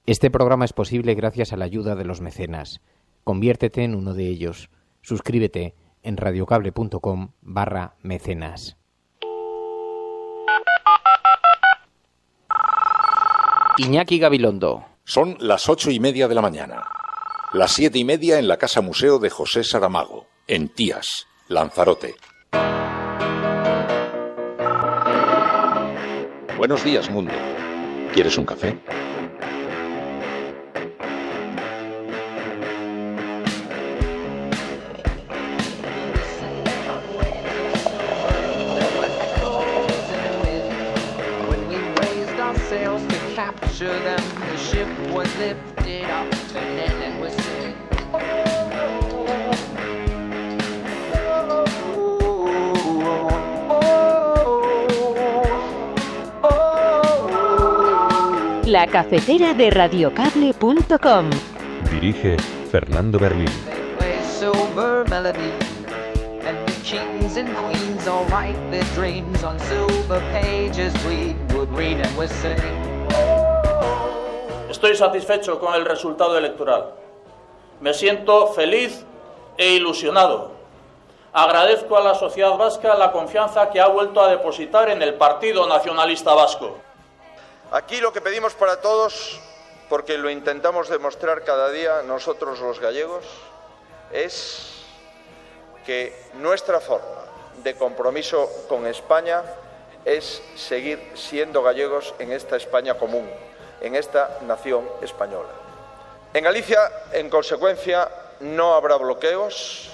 Este programa es posible gracias a la ayuda de los mecenas. Conviértete en uno de ellos. Suscríbete en radiocable.com/mecenas. Iñaki Gabilondo. Son las 8:30 de la mañana. Las 7:30 en la Casa Museo de José Saramago, en Tías, Lanzarote. Buenos días, mundo. ¿Quieres un café? La cafetera de radiocable.com. Dirige Fernando Berlín. Estoy satisfecho con el resultado electoral. Me siento feliz e ilusionado. Agradezco a la sociedad vasca la confianza que ha vuelto a depositar en el Partido Nacionalista Vasco. Aquí lo que pedimos para todos, porque lo intentamos demostrar cada día nosotros los gallegos, es que nuestra forma de compromiso con España es seguir siendo gallegos en esta España común, en esta nación española. En Galicia, en consecuencia, no habrá bloqueos,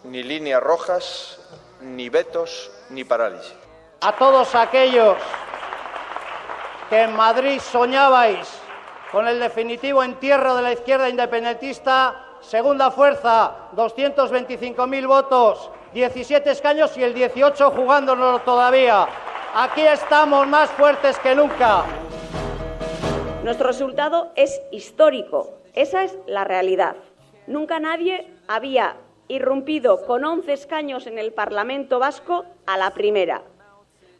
ni líneas rojas, ni vetos, ni parálisis. A todos aquellos que en Madrid soñabais con el definitivo entierro de la izquierda independentista, segunda fuerza, 225.000 votos, 17 escaños y el 18 jugándonos todavía. Aquí estamos más fuertes que nunca. Nuestro resultado es histórico, esa es la realidad. Nunca nadie había irrumpido con 11 escaños en el Parlamento Vasco a la primera.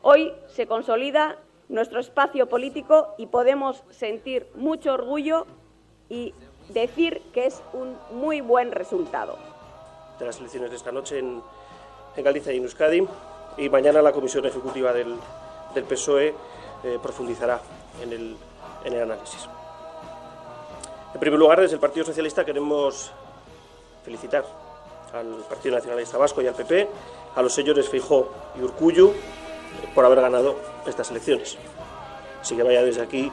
Hoy se consolida nuestro espacio político y podemos sentir mucho orgullo y decir que es un muy buen resultado. De las elecciones de esta noche en Galicia y en Euskadi, y mañana la Comisión Ejecutiva del PSOE profundizará en el análisis. En primer lugar, desde el Partido Socialista queremos felicitar al Partido Nacionalista Vasco y al PP, a los señores Feijóo y Urkullu, por haber ganado estas elecciones. Así que vaya desde aquí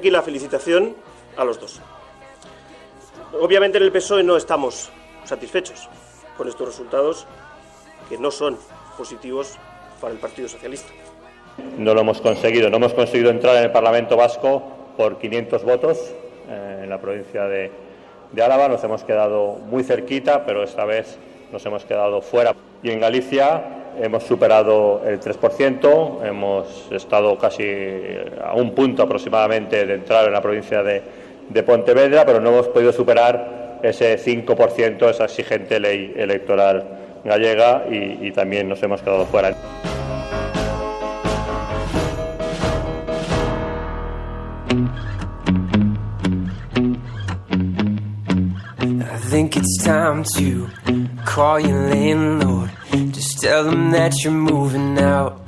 la felicitación a los dos. Obviamente en el PSOE no estamos satisfechos con estos resultados, que no son positivos para el Partido Socialista. No lo hemos conseguido, no hemos conseguido entrar en el Parlamento Vasco por 500 votos en la provincia de Álava. Nos hemos quedado muy cerquita, pero esta vez nos hemos quedado fuera. Y en Galicia hemos superado el 3%, hemos estado casi a un punto aproximadamente de entrar en la provincia de Pontevedra, pero no hemos podido superar ese 5%, esa exigente ley electoral gallega, y también nos hemos quedado fuera. I think it's time to call your landlord. Just tell them that you're moving out.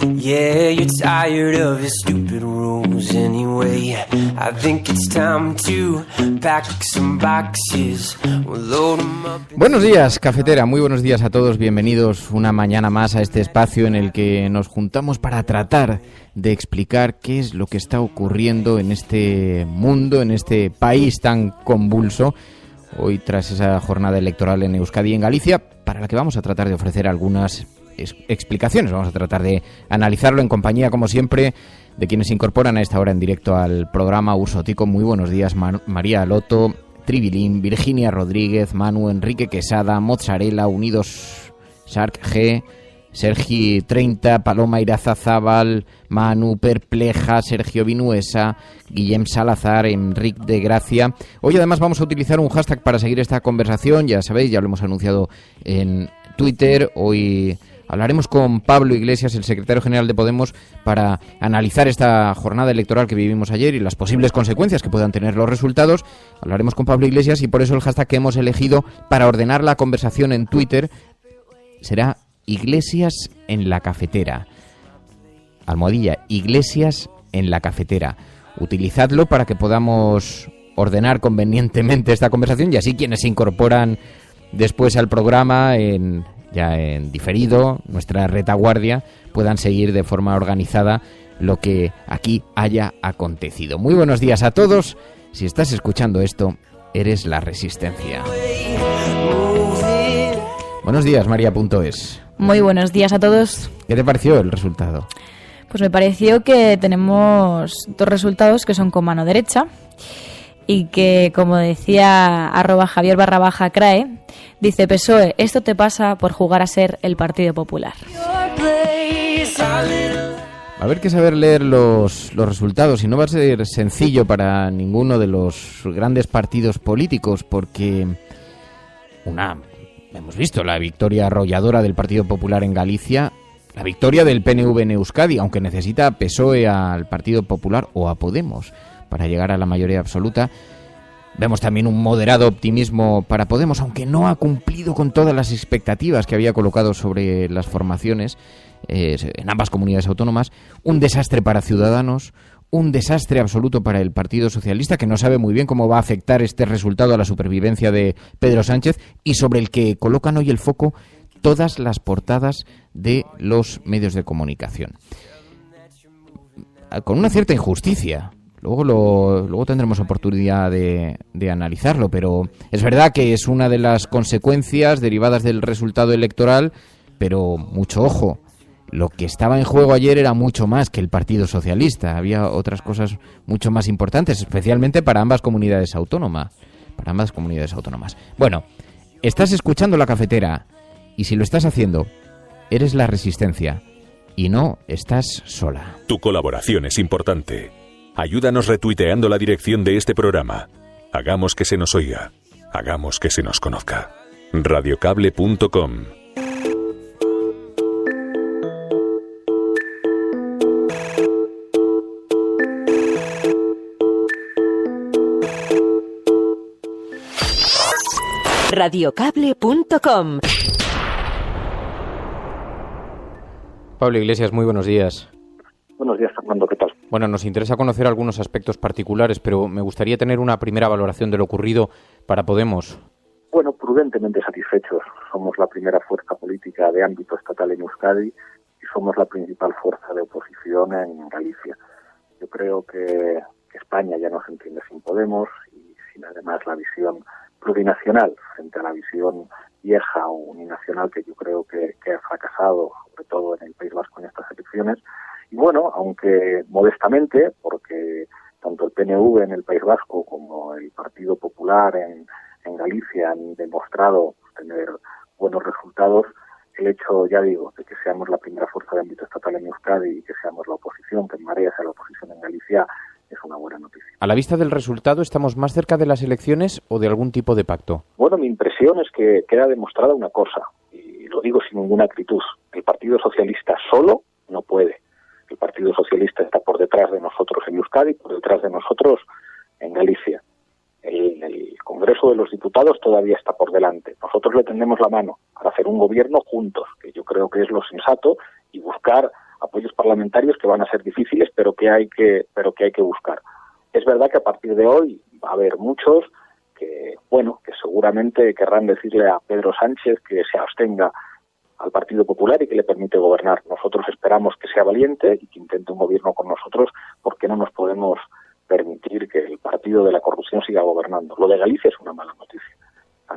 Yeah, you're tired of your stupid rules anyway. I think it's time to pack some boxes. We'll load them up. Buenos días, cafetera. Muy buenos días a todos. Bienvenidos una mañana más a este espacio en el que nos juntamos para tratar de explicar qué es lo que está ocurriendo en este mundo, en este país tan convulso. Hoy, tras esa jornada electoral en Euskadi y en Galicia, para la que vamos a tratar de ofrecer algunas explicaciones. Vamos a tratar de analizarlo en compañía, como siempre, de quienes se incorporan a esta hora en directo al programa. Ursotico, muy buenos días. María Loto, Tribilín, Virginia Rodríguez, Manu, Enrique Quesada, Mozzarella, Unidos, Shark G, Sergi 30, Paloma Irazábal, Manu Perpleja, Sergio Vinuesa, Guillem Salazar, Enrique de Gracia. Hoy además vamos a utilizar un hashtag para seguir esta conversación. Ya sabéis, ya lo hemos anunciado en Twitter. Hoy Hablaremos con Pablo Iglesias, el secretario general de Podemos, para analizar esta jornada electoral que vivimos ayer y las posibles consecuencias que puedan tener los resultados. Hablaremos con Pablo Iglesias y por eso el hashtag que hemos elegido para ordenar la conversación en Twitter será Iglesias en la cafetera. Almohadilla, Iglesias en la cafetera. Utilizadlo para que podamos ordenar convenientemente esta conversación y así quienes se incorporan después al programa ya en diferido, nuestra retaguardia, puedan seguir de forma organizada lo que aquí haya acontecido. Muy buenos días a todos. Si estás escuchando esto, eres la resistencia. Buenos días, María.es. Muy buenos días a todos. ¿Qué te pareció el resultado? Pues me pareció que tenemos dos resultados que son con mano derecha y que, como decía @Javier_CRAE, dice PSOE, esto te pasa por jugar a ser el Partido Popular. Va a haber que saber leer los resultados y no va a ser sencillo para ninguno de los grandes partidos políticos porque hemos visto la victoria arrolladora del Partido Popular en Galicia, la victoria del PNV en Euskadi, aunque necesita PSOE al Partido Popular o a Podemos para llegar a la mayoría absoluta. Vemos también un moderado optimismo para Podemos, aunque no ha cumplido con todas las expectativas que había colocado sobre las formaciones en ambas comunidades autónomas. Un desastre para Ciudadanos, un desastre absoluto para el Partido Socialista, que no sabe muy bien cómo va a afectar este resultado a la supervivencia de Pedro Sánchez y sobre el que colocan hoy el foco todas las portadas de los medios de comunicación. Con una cierta injusticia. Luego tendremos oportunidad de analizarlo, pero es verdad que es una de las consecuencias derivadas del resultado electoral, pero mucho ojo. Lo que estaba en juego ayer era mucho más que el Partido Socialista. Había otras cosas mucho más importantes, especialmente para ambas comunidades autónomas. Bueno, estás escuchando La Cafetera y si lo estás haciendo, eres la resistencia y no estás sola. Tu colaboración es importante. Ayúdanos retuiteando la dirección de este programa. Hagamos que se nos oiga. Hagamos que se nos conozca. Radiocable.com. Radiocable.com. Pablo Iglesias, muy buenos días. Buenos días, Fernando, ¿qué tal? Bueno, nos interesa conocer algunos aspectos particulares, pero me gustaría tener una primera valoración de lo ocurrido para Podemos. Bueno, prudentemente satisfechos. Somos la primera fuerza política de ámbito estatal en Euskadi y somos la principal fuerza de oposición en Galicia. Yo creo que España ya no se entiende sin Podemos y sin además la visión plurinacional frente a la visión vieja o uninacional que yo creo que ha fracasado, sobre todo en el País Vasco en estas elecciones. Y bueno, aunque modestamente, porque tanto el PNV en el País Vasco como el Partido Popular en Galicia han demostrado tener buenos resultados, el hecho, ya digo, de que seamos la primera fuerza de ámbito estatal en Euskadi y que seamos la oposición, que en Marea sea la oposición en Galicia, es una buena noticia. A la vista del resultado, ¿estamos más cerca de las elecciones o de algún tipo de pacto? Bueno, mi impresión es que queda demostrada una cosa, y lo digo sin ninguna acritud. El Partido Socialista solo no puede. El Partido Socialista está por detrás de nosotros en Euskadi, por detrás de nosotros en Galicia. El Congreso de los Diputados todavía está por delante. Nosotros le tendemos la mano para hacer un gobierno juntos, que yo creo que es lo sensato, y buscar apoyos parlamentarios que van a ser difíciles, pero que hay que buscar. Es verdad que a partir de hoy va a haber muchos que seguramente querrán decirle a Pedro Sánchez que se abstenga al Partido Popular y que le permite gobernar. Nosotros esperamos que sea valiente y que intente un gobierno con nosotros, porque no nos podemos permitir que el partido de la corrupción siga gobernando. Lo de Galicia es una mala noticia.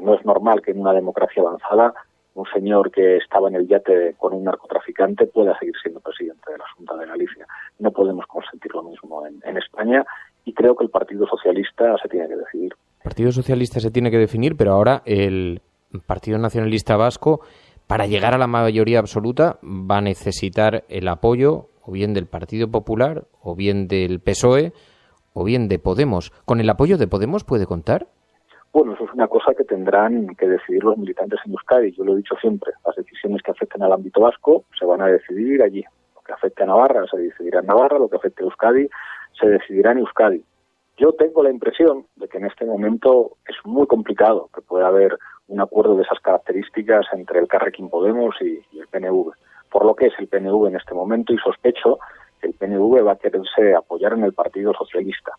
No es normal que en una democracia avanzada un señor que estaba en el yate con un narcotraficante pueda seguir siendo presidente de la Junta de Galicia. No podemos consentir lo mismo en España y creo que el Partido Socialista se tiene que decidir. El Partido Socialista se tiene que definir, pero ahora el Partido Nacionalista Vasco, para llegar a la mayoría absoluta, va a necesitar el apoyo o bien del Partido Popular, o bien del PSOE, o bien de Podemos. ¿Con el apoyo de Podemos puede contar? Bueno, eso es una cosa que tendrán que decidir los militantes en Euskadi. Yo lo he dicho siempre, las decisiones que afecten al ámbito vasco se van a decidir allí. Lo que afecte a Navarra se decidirá en Navarra, lo que afecte a Euskadi se decidirá en Euskadi. Yo tengo la impresión de que en este momento es muy complicado que pueda haber un acuerdo de esas características entre el Carrequín Podemos y el PNV, por lo que es el PNV en este momento, y sospecho que el PNV va a quererse apoyar en el Partido Socialista.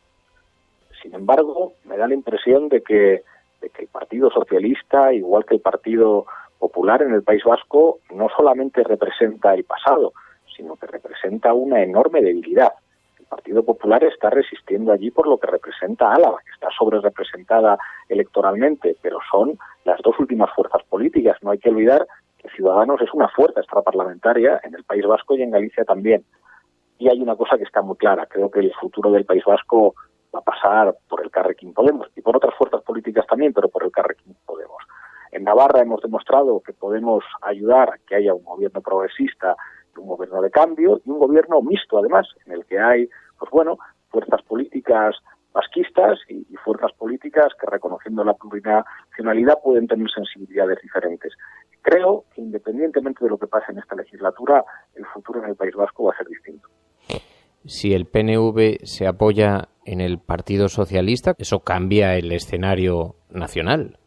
Sin embargo, me da la impresión de que el Partido Socialista, igual que el Partido Popular en el País Vasco, no solamente representa el pasado, sino que representa una enorme debilidad. El Partido Popular está resistiendo allí por lo que representa Álava, que está sobrerepresentada electoralmente, pero son las dos últimas fuerzas políticas. No hay que olvidar que Ciudadanos es una fuerza extraparlamentaria en el País Vasco y en Galicia también. Y hay una cosa que está muy clara, creo que el futuro del País Vasco va a pasar por el Carrequín Podemos y por otras fuerzas políticas también, pero por el Carrequín Podemos. En Navarra hemos demostrado que podemos ayudar a que haya un gobierno progresista, un gobierno de cambio y un gobierno mixto, además, en el que hay, pues bueno, fuerzas políticas vasquistas y fuerzas políticas que, reconociendo la plurinacionalidad, pueden tener sensibilidades diferentes. Creo que, independientemente de lo que pase en esta legislatura, el futuro en el País Vasco va a ser distinto. Si el PNV se apoya en el Partido Socialista, ¿eso cambia el escenario nacional?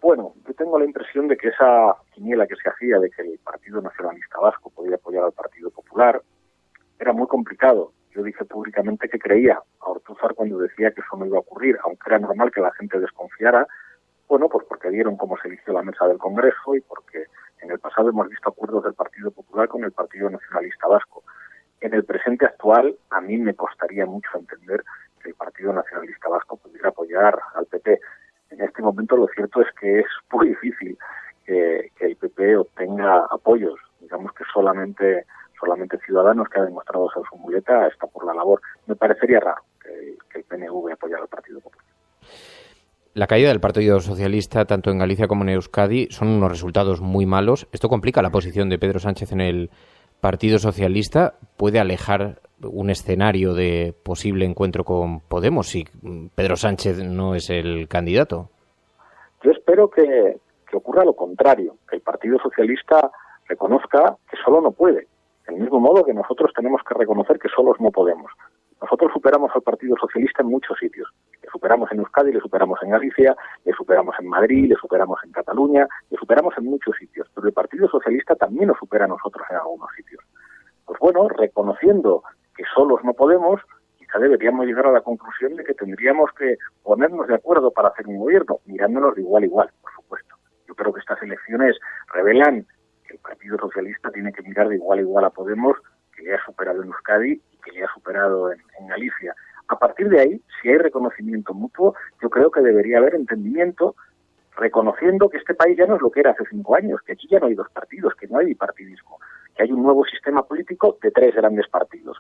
Bueno, yo tengo la impresión de que esa quiniela que se hacía de que el Partido Nacionalista Vasco podía apoyar al Partido Popular era muy complicado. Yo dije públicamente que creía a Ortúzar cuando decía que eso no iba a ocurrir, aunque era normal que la gente desconfiara, bueno, pues porque vieron cómo se eligió la mesa del Congreso y porque en el pasado hemos visto acuerdos del Partido Popular con el Partido Nacionalista Vasco. En el presente actual, a mí me costaría mucho entender que el Partido Nacionalista Vasco pudiera apoyar al PP. En este momento lo cierto es que es muy difícil que el PP obtenga apoyos. Digamos que solamente Ciudadanos, que ha demostrado ser su muleta, está por la labor. Me parecería raro que el PNV apoyara al Partido Popular. La caída del Partido Socialista, tanto en Galicia como en Euskadi, son unos resultados muy malos. Esto complica la posición de Pedro Sánchez en el Partido Socialista. ¿Puede alejar un escenario de posible encuentro con Podemos si Pedro Sánchez no es el candidato? Yo espero que ocurra lo contrario, que el Partido Socialista reconozca que solo no puede, del mismo modo que nosotros tenemos que reconocer que solos no podemos. Nosotros superamos al Partido Socialista en muchos sitios. Le superamos en Euskadi, le superamos en Galicia, le superamos en Madrid, le superamos en Cataluña, le superamos en muchos sitios. Pero el Partido Socialista también nos supera a nosotros en algunos sitios. Pues bueno, reconociendo que solos no podemos, quizá deberíamos llegar a la conclusión de que tendríamos que ponernos de acuerdo para hacer un gobierno, mirándonos de igual a igual, por supuesto. Yo creo que estas elecciones revelan que el Partido Socialista tiene que mirar de igual a igual a Podemos, que le ha superado en Euskadi y que le ha superado en Galicia. A partir de ahí, si hay reconocimiento mutuo, yo creo que debería haber entendimiento, reconociendo que este país ya no es lo que era hace 5 años, que aquí ya no hay dos partidos, que no hay bipartidismo, que hay un nuevo sistema político de 3 grandes partidos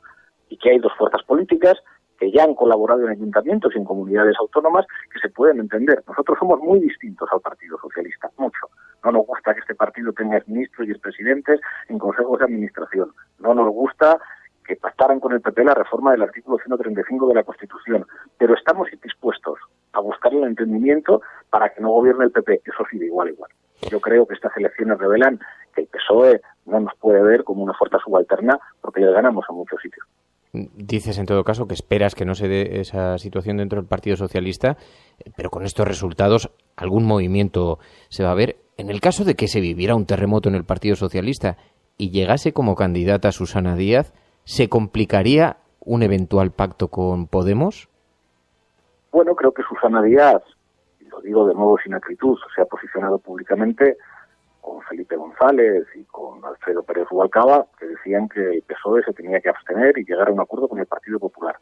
y que hay 2 fuerzas políticas que ya han colaborado en ayuntamientos y en comunidades autónomas que se pueden entender. Nosotros somos muy distintos al Partido Socialista, mucho. No nos gusta que este partido tenga exministros y expresidentes en consejos de administración. No nos gusta que pactaran con el PP la reforma del artículo 135 de la Constitución. Pero estamos dispuestos a buscar el entendimiento para que no gobierne el PP. Eso sí, de igual a igual. Yo creo que estas elecciones revelan que el PSOE no nos puede ver como una fuerza subalterna porque le ganamos en muchos sitios. Dices, en todo caso, que esperas que no se dé esa situación dentro del Partido Socialista, pero con estos resultados algún movimiento se va a ver. En el caso de que se viviera un terremoto en el Partido Socialista y llegase como candidata Susana Díaz, ¿se complicaría un eventual pacto con Podemos? Bueno, creo que Susana Díaz, y lo digo de nuevo sin acritud, se ha posicionado públicamente con Felipe González y con Alfredo Pérez Rubalcaba, que decían que el PSOE se tenía que abstener y llegar a un acuerdo con el Partido Popular.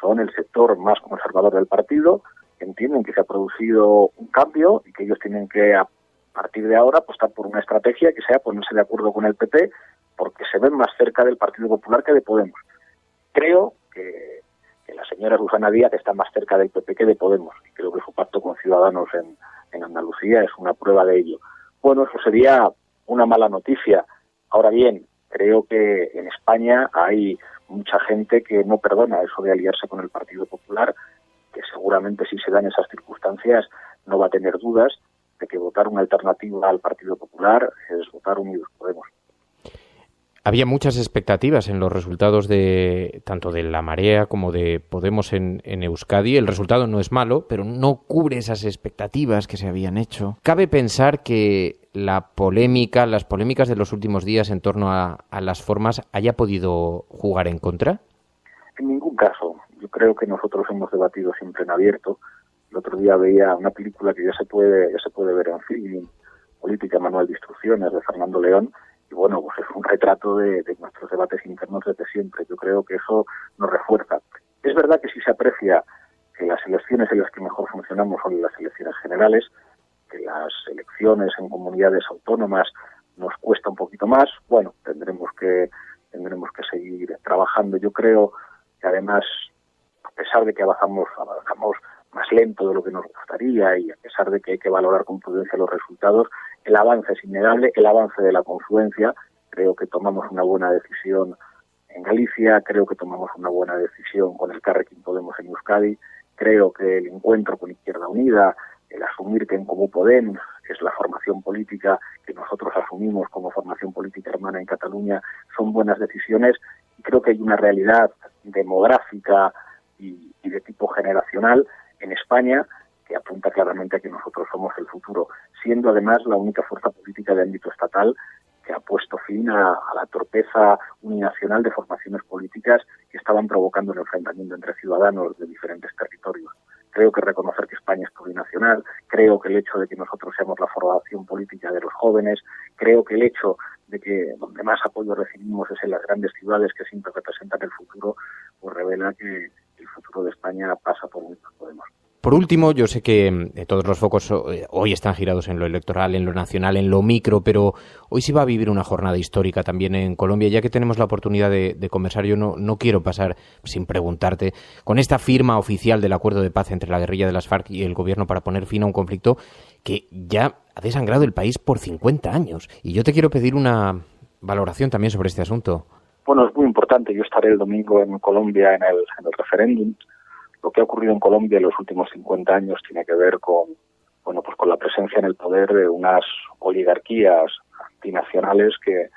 Son el sector más conservador del partido, que entienden que se ha producido un cambio y que ellos tienen que, a partir de ahora, apostar por una estrategia que sea ponerse de acuerdo con el PP, porque se ven más cerca del Partido Popular que de Podemos. Creo que la señora Susana Díaz está más cerca del PP que de Podemos, y creo que su pacto con Ciudadanos en Andalucía es una prueba de ello. Bueno, eso sería una mala noticia. Ahora bien, creo que en España hay mucha gente que no perdona eso de aliarse con el Partido Popular, que seguramente si se dan esas circunstancias no va a tener dudas de que votar una alternativa al Partido Popular es votar Unidos Podemos. Había muchas expectativas en los resultados de tanto de La Marea como de Podemos en Euskadi. El resultado no es malo, pero no cubre esas expectativas que se habían hecho. ¿Cabe pensar que las polémicas de los últimos días en torno a las formas haya podido jugar en contra? En ningún caso. Yo creo que nosotros hemos debatido siempre en abierto. El otro día veía una película que ya se puede ver en film, Política, Manual de Instrucciones, de Fernando León. Y bueno, pues es un retrato de nuestros debates internos desde siempre. Yo creo que eso nos refuerza. Es verdad que sí se aprecia que las elecciones en las que mejor funcionamos son las elecciones generales, que las elecciones en comunidades autónomas nos cuesta un poquito más. Bueno, tendremos que seguir trabajando. Yo creo que además, a pesar de que avanzamos más lento de lo que nos gustaría y a pesar de que hay que valorar con prudencia los resultados, el avance es innegable, el avance de la confluencia. Creo que tomamos una buena decisión en Galicia, creo que tomamos una buena decisión con el Carrequín Podemos en Euskadi, creo que el encuentro con Izquierda Unida, el asumir que en Comú Podem es la formación política que nosotros asumimos como formación política hermana en Cataluña, son buenas decisiones, y creo que hay una realidad demográfica y de tipo generacional en España que apunta claramente a que nosotros somos el futuro, siendo además la única fuerza política de ámbito estatal que ha puesto fin a la torpeza uninacional de formaciones políticas que estaban provocando el enfrentamiento entre ciudadanos de diferentes territorios. Creo que reconocer que España es plurinacional, creo que el hecho de que nosotros seamos la formación política de los jóvenes, creo que el hecho de que donde más apoyo recibimos es en las grandes ciudades que siempre representan el futuro, pues revela que el futuro de España pasa por Unidos Podemos. Por último, yo sé que todos los focos hoy están girados en lo electoral, en lo nacional, en lo micro, pero hoy se va a vivir una jornada histórica también en Colombia. Ya que tenemos la oportunidad de conversar, yo no quiero pasar sin preguntarte, con esta firma oficial del acuerdo de paz entre la guerrilla de las FARC y el gobierno para poner fin a un conflicto que ya ha desangrado el país por 50 años. Y yo te quiero pedir una valoración también sobre este asunto. Bueno, es muy importante. Yo estaré el domingo en Colombia en el referéndum. Lo que ha ocurrido en Colombia en los últimos 50 años tiene que ver con la presencia en el poder de unas oligarquías antinacionales que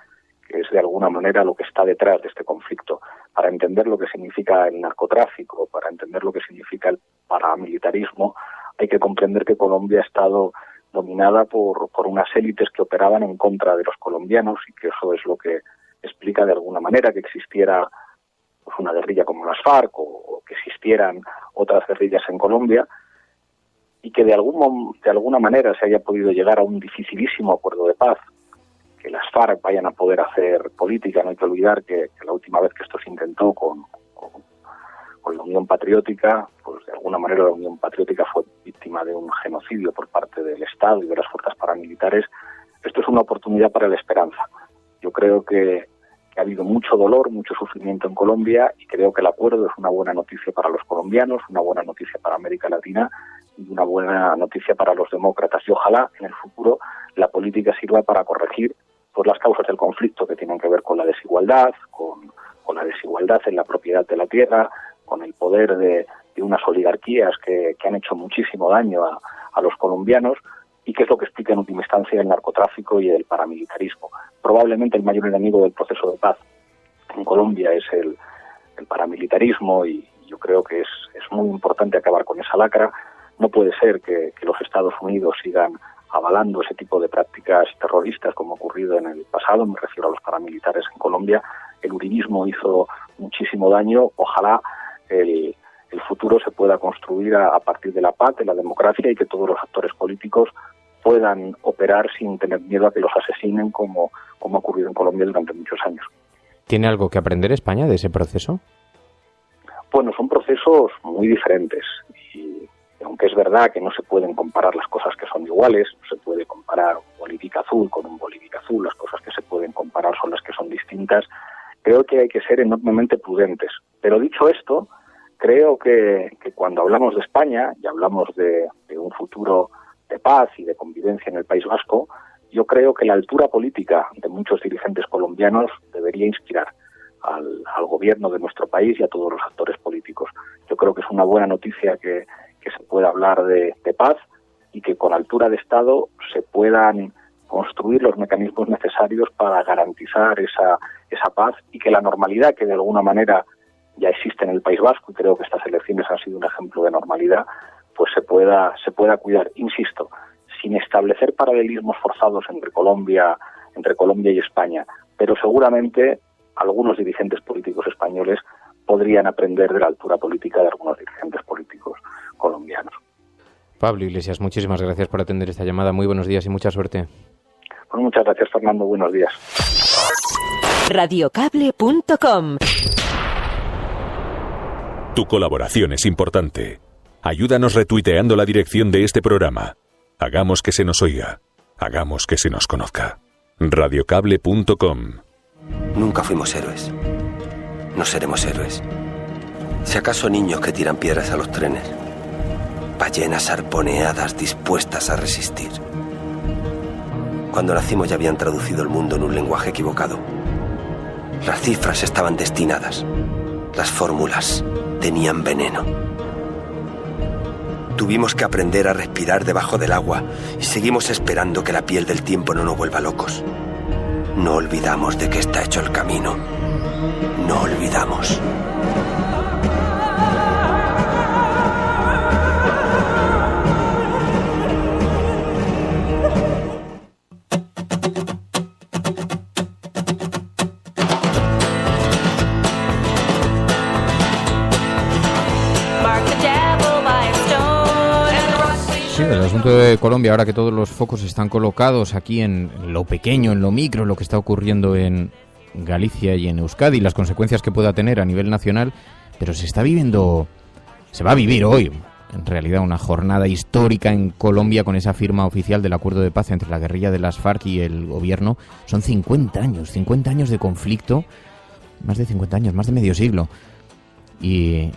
es de alguna manera lo que está detrás de este conflicto. Para entender lo que significa el narcotráfico, para entender lo que significa el paramilitarismo, hay que comprender que Colombia ha estado dominada por unas élites que operaban en contra de los colombianos y que eso es lo que explica de alguna manera que existiera pues una guerrilla como las FARC o que existieran otras guerrillas en Colombia y que de alguna manera se haya podido llegar a un dificilísimo acuerdo de paz, que las FARC vayan a poder hacer política. No hay que olvidar que la última vez que esto se intentó con la Unión Patriótica, pues de alguna manera la Unión Patriótica fue víctima de un genocidio por parte del Estado y de las fuerzas paramilitares. Esto es una oportunidad para la esperanza. Yo creo que ha habido mucho dolor, mucho sufrimiento en Colombia y creo que el acuerdo es una buena noticia para los colombianos, una buena noticia para América Latina y una buena noticia para los demócratas. Y ojalá en el futuro la política sirva para corregir pues las causas del conflicto que tienen que ver con la desigualdad, con la desigualdad en la propiedad de la tierra, con el poder de unas oligarquías que han hecho muchísimo daño a los colombianos y que es lo que explica en última instancia el narcotráfico y el paramilitarismo. Probablemente el mayor enemigo del proceso de paz en Colombia es el paramilitarismo y yo creo que es muy importante acabar con esa lacra. No puede ser que los Estados Unidos sigan avalando ese tipo de prácticas terroristas como ha ocurrido en el pasado, me refiero a los paramilitares en Colombia. El uribismo hizo muchísimo daño. Ojalá el futuro se pueda construir a partir de la paz, de la democracia y que todos los actores políticos puedan operar sin tener miedo a que los asesinen como ha ocurrido en Colombia durante muchos años. ¿Tiene algo que aprender España de ese proceso? Bueno, son procesos muy diferentes y aunque es verdad que no se pueden comparar las cosas que son iguales, no se puede comparar un Bolívar azul con un Bolívar azul, las cosas que se pueden comparar son las que son distintas, creo que hay que ser enormemente prudentes. Pero dicho esto, creo que cuando hablamos de España y hablamos de un futuro de paz y de convivencia en el País Vasco, yo creo que la altura política de muchos dirigentes colombianos debería inspirar al gobierno de nuestro país y a todos los actores políticos. Yo creo que es una buena noticia que se pueda hablar de paz, y que con altura de Estado se puedan construir los mecanismos necesarios para garantizar esa paz y que la normalidad que de alguna manera ya existe en el País Vasco, y creo que estas elecciones han sido un ejemplo de normalidad, pues se pueda cuidar, insisto, sin establecer paralelismos forzados entre Colombia y España, pero seguramente algunos dirigentes políticos españoles podrían aprender de la altura política de algunos dirigentes políticos colombianos. Pablo Iglesias, muchísimas gracias por atender esta llamada. Muy buenos días y mucha suerte. Pues muchas gracias, Fernando. Buenos días. Radiocable.com. Tu colaboración es importante. Ayúdanos retuiteando la dirección de este programa. Hagamos que se nos oiga. Hagamos que se nos conozca. Radiocable.com. Nunca fuimos héroes. No seremos héroes. Si acaso niños que tiran piedras a los trenes. Ballenas arponeadas dispuestas a resistir. Cuando nacimos ya habían traducido el mundo en un lenguaje equivocado. Las cifras estaban destinadas. Las fórmulas tenían veneno. Tuvimos que aprender a respirar debajo del agua y seguimos esperando que la piel del tiempo no nos vuelva locos. No olvidamos de qué está hecho el camino. No olvidamos. Sí, el asunto de Colombia, ahora que todos los focos están colocados aquí en lo pequeño, en lo micro, lo que está ocurriendo en Galicia y en Euskadi, las consecuencias que pueda tener a nivel nacional, pero se va a vivir hoy, en realidad, una jornada histórica en Colombia con esa firma oficial del acuerdo de paz entre la guerrilla de las FARC y el gobierno. Son 50 años de conflicto, más de 50 años, más de medio siglo, y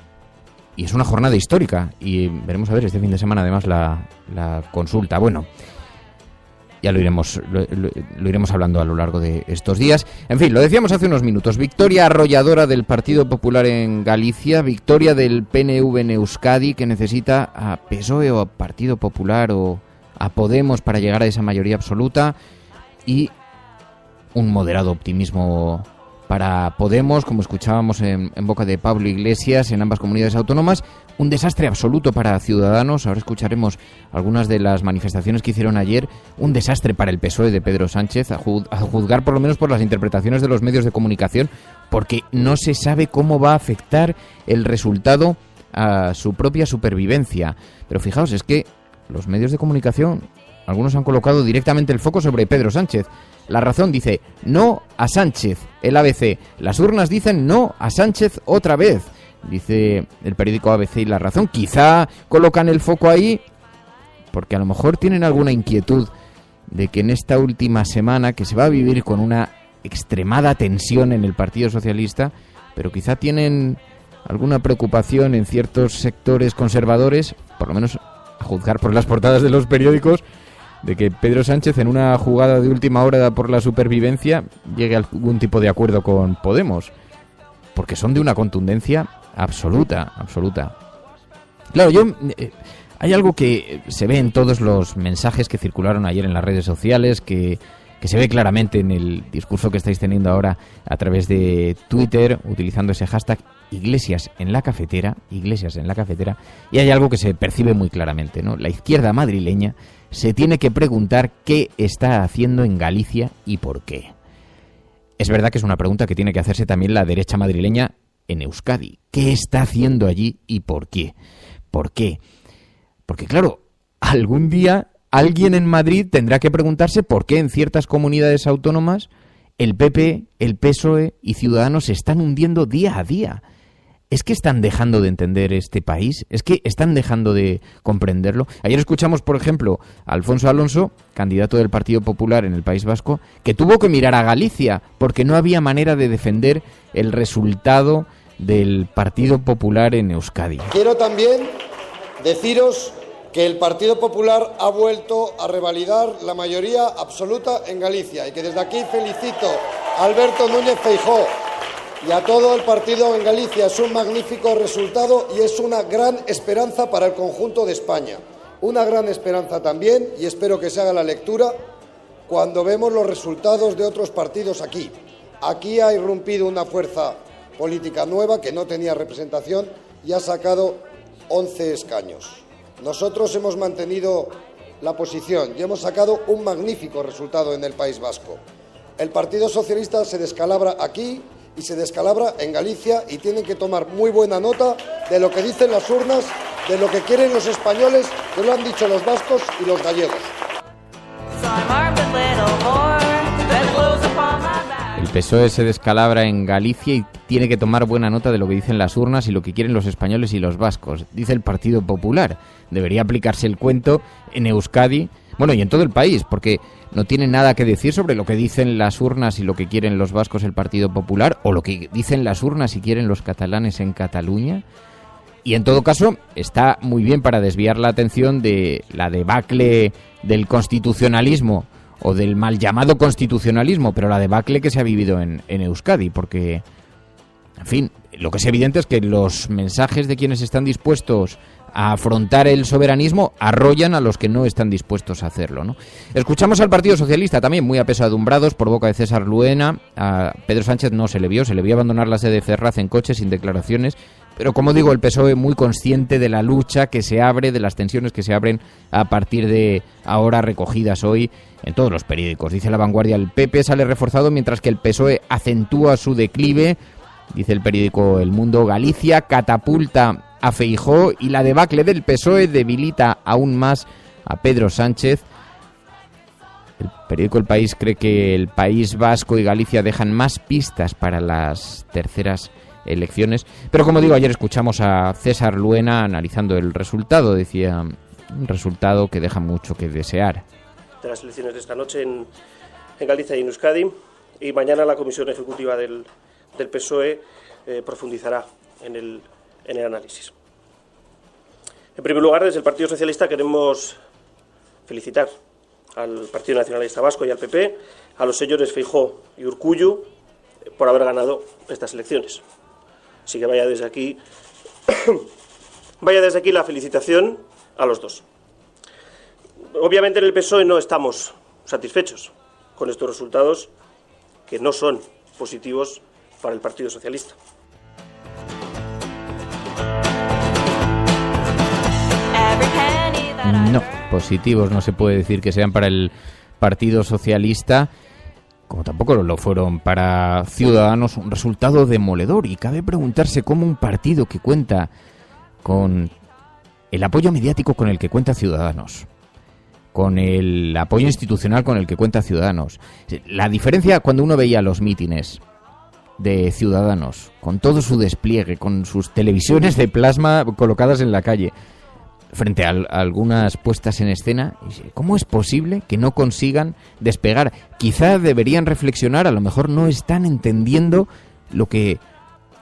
es una jornada histórica, y veremos a ver este fin de semana además la consulta. Bueno, ya lo iremos hablando a lo largo de estos días. En fin, lo decíamos hace unos minutos, victoria arrolladora del Partido Popular en Galicia, victoria del PNV en Euskadi, que necesita a PSOE o a Partido Popular o a Podemos para llegar a esa mayoría absoluta, y un moderado optimismo para Podemos, como escuchábamos en boca de Pablo Iglesias en ambas comunidades autónomas. Un desastre absoluto para Ciudadanos. Ahora escucharemos algunas de las manifestaciones que hicieron ayer. Un desastre para el PSOE de Pedro Sánchez, a juzgar por lo menos por las interpretaciones de los medios de comunicación, porque no se sabe cómo va a afectar el resultado a su propia supervivencia. Pero fijaos, es que los medios de comunicación, algunos han colocado directamente el foco sobre Pedro Sánchez. La Razón dice no a Sánchez. El ABC, las urnas dicen no a Sánchez otra vez. Dice el periódico ABC y La Razón. Quizá colocan el foco ahí porque a lo mejor tienen alguna inquietud de que en esta última semana, que se va a vivir con una extremada tensión en el Partido Socialista, pero quizá tienen alguna preocupación en ciertos sectores conservadores, por lo menos a juzgar por las portadas de los periódicos, de que Pedro Sánchez, en una jugada de última hora por la supervivencia, llegue a algún tipo de acuerdo con Podemos, porque son de una contundencia absoluta. Claro, hay algo que se ve en todos los mensajes que circularon ayer en las redes sociales, que se ve claramente en el discurso que estáis teniendo ahora a través de Twitter, utilizando ese hashtag Iglesias en la cafetera, y hay algo que se percibe muy claramente, ¿no? La izquierda madrileña se tiene que preguntar qué está haciendo en Galicia y por qué. Es verdad que es una pregunta que tiene que hacerse también la derecha madrileña en Euskadi. ¿Qué está haciendo allí y por qué? ¿Por qué? Porque claro, algún día alguien en Madrid tendrá que preguntarse por qué en ciertas comunidades autónomas el PP, el PSOE y Ciudadanos se están hundiendo día a día. ¿Es que están dejando de entender este país? ¿Es que están dejando de comprenderlo? Ayer escuchamos, por ejemplo, a Alfonso Alonso, candidato del Partido Popular en el País Vasco, que tuvo que mirar a Galicia porque no había manera de defender el resultado del Partido Popular en Euskadi. Quiero también deciros que el Partido Popular ha vuelto a revalidar la mayoría absoluta en Galicia y que desde aquí felicito a Alberto Núñez Feijóo y a todo el partido en Galicia. Es un magnífico resultado y es una gran esperanza para el conjunto de España. Una gran esperanza también, y espero que se haga la lectura, cuando vemos los resultados de otros partidos aquí. Aquí ha irrumpido una fuerza política nueva que no tenía representación y ha sacado 11 escaños. Nosotros hemos mantenido la posición y hemos sacado un magnífico resultado en el País Vasco. El Partido Socialista se descalabra aquí y se descalabra en Galicia y tienen que tomar muy buena nota de lo que dicen las urnas, de lo que quieren los españoles, que lo han dicho los vascos y los gallegos. El PSOE se descalabra en Galicia y tiene que tomar buena nota de lo que dicen las urnas y lo que quieren los españoles y los vascos, dice el Partido Popular. Debería aplicarse el cuento en Euskadi, bueno, y en todo el país, porque no tiene nada que decir sobre lo que dicen las urnas y lo que quieren los vascos el Partido Popular, o lo que dicen las urnas y quieren los catalanes en Cataluña. Y en todo caso, está muy bien para desviar la atención de la debacle del constitucionalismo o del mal llamado constitucionalismo, pero la debacle que se ha vivido en Euskadi, porque, en fin, lo que es evidente es que los mensajes de quienes están dispuestos a afrontar el soberanismo arrollan a los que no están dispuestos a hacerlo, ¿no? Escuchamos al Partido Socialista también muy apesadumbrados por boca de César Luena. A Pedro Sánchez no se le vio abandonar la sede de Ferraz en coche sin declaraciones, pero como digo, el PSOE muy consciente de la lucha que se abre, de las tensiones que se abren a partir de ahora, recogidas hoy en todos los periódicos. Dice La Vanguardia, el PP sale reforzado mientras que el PSOE acentúa su declive. Dice el periódico El Mundo, Galicia catapulta a Feijóo y la debacle del PSOE debilita aún más a Pedro Sánchez. El periódico El País cree que el País Vasco y Galicia dejan más pistas para las terceras elecciones. Pero como digo, ayer escuchamos a César Luena analizando el resultado. Decía, un resultado que deja mucho que desear. De las elecciones de esta noche en Galicia y en Euskadi, y mañana la Comisión Ejecutiva del PSOE profundizará en el análisis. En primer lugar, desde el Partido Socialista queremos felicitar al Partido Nacionalista Vasco y al PP, a los señores Feijóo y Urkullu, por haber ganado estas elecciones. Así que vaya desde aquí la felicitación a los dos. Obviamente en el PSOE no estamos satisfechos con estos resultados, que no son positivos para el Partido Socialista. No, positivos no se puede decir que sean para el Partido Socialista, como tampoco lo fueron para Ciudadanos, un resultado demoledor. Y cabe preguntarse cómo un partido que cuenta con el apoyo mediático con el que cuenta Ciudadanos, con el apoyo institucional con el que cuenta Ciudadanos, la diferencia cuando uno veía los mítines de Ciudadanos, con todo su despliegue, con sus televisiones de plasma colocadas en la calle, frente a algunas puestas en escena, ¿cómo es posible que no consigan despegar? Quizá deberían reflexionar, a lo mejor no están entendiendo lo que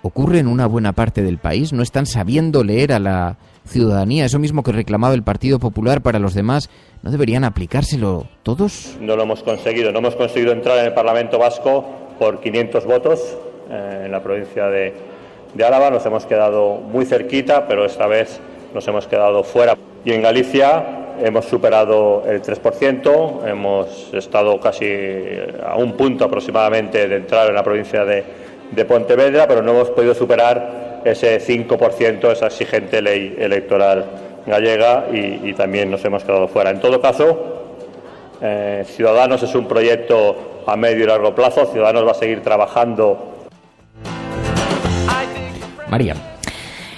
ocurre en una buena parte del país, no están sabiendo leer a la ciudadanía, eso mismo que reclamaba el Partido Popular para los demás, ¿no deberían aplicárselo todos? No lo hemos conseguido, no hemos conseguido entrar en el Parlamento Vasco por 500 votos en la provincia de Álava, nos hemos quedado muy cerquita, pero esta vez nos hemos quedado fuera. Y en Galicia hemos superado el 3%, hemos estado casi a un punto aproximadamente de entrar en la provincia de Pontevedra, pero no hemos podido superar ese 5%, esa exigente ley electoral gallega, y también nos hemos quedado fuera. En todo caso, Ciudadanos es un proyecto a medio y largo plazo. Ciudadanos va a seguir trabajando. María.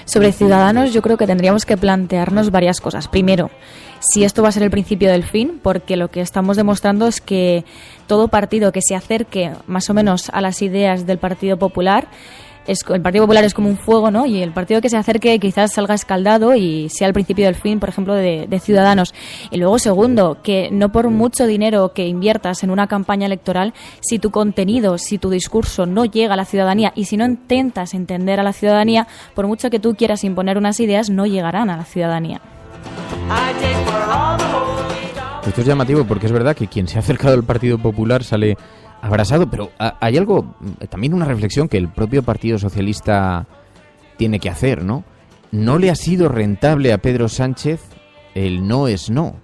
Sobre Ciudadanos, yo creo que tendríamos que plantearnos varias cosas. Primero, si esto va a ser el principio del fin, porque lo que estamos demostrando es que todo partido que se acerque más o menos a las ideas del Partido Popular, el Partido Popular es como un fuego, ¿no? Y el partido que se acerque quizás salga escaldado y sea el principio del fin, por ejemplo, de Ciudadanos. Y luego, segundo, que no por mucho dinero que inviertas en una campaña electoral, si tu contenido, si tu discurso no llega a la ciudadanía y si no intentas entender a la ciudadanía, por mucho que tú quieras imponer unas ideas, no llegarán a la ciudadanía. Esto es llamativo porque es verdad que quien se ha acercado al Partido Popular sale abrasado, pero hay algo, también una reflexión que el propio Partido Socialista tiene que hacer, ¿no? No le ha sido rentable a Pedro Sánchez el no es no.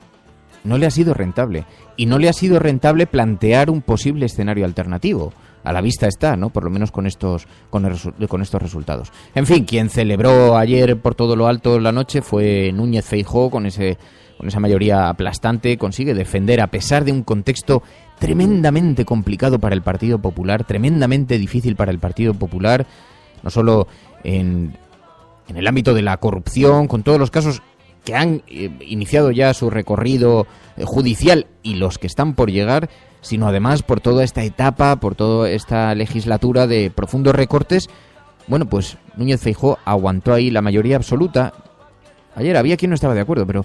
No le ha sido rentable. Y no le ha sido rentable plantear un posible escenario alternativo. A la vista está, ¿no? Por lo menos con estos resultados. En fin, quien celebró ayer por todo lo alto la noche fue Núñez Feijóo, con esa mayoría aplastante. Consigue defender, a pesar de un contexto tremendamente complicado para el Partido Popular, tremendamente difícil para el Partido Popular, no solo en el ámbito de la corrupción, con todos los casos que han iniciado ya su recorrido judicial y los que están por llegar, sino además por toda esta etapa, por toda esta legislatura de profundos recortes. Bueno, pues Núñez Feijóo aguantó ahí la mayoría absoluta. Ayer había quien no estaba de acuerdo, pero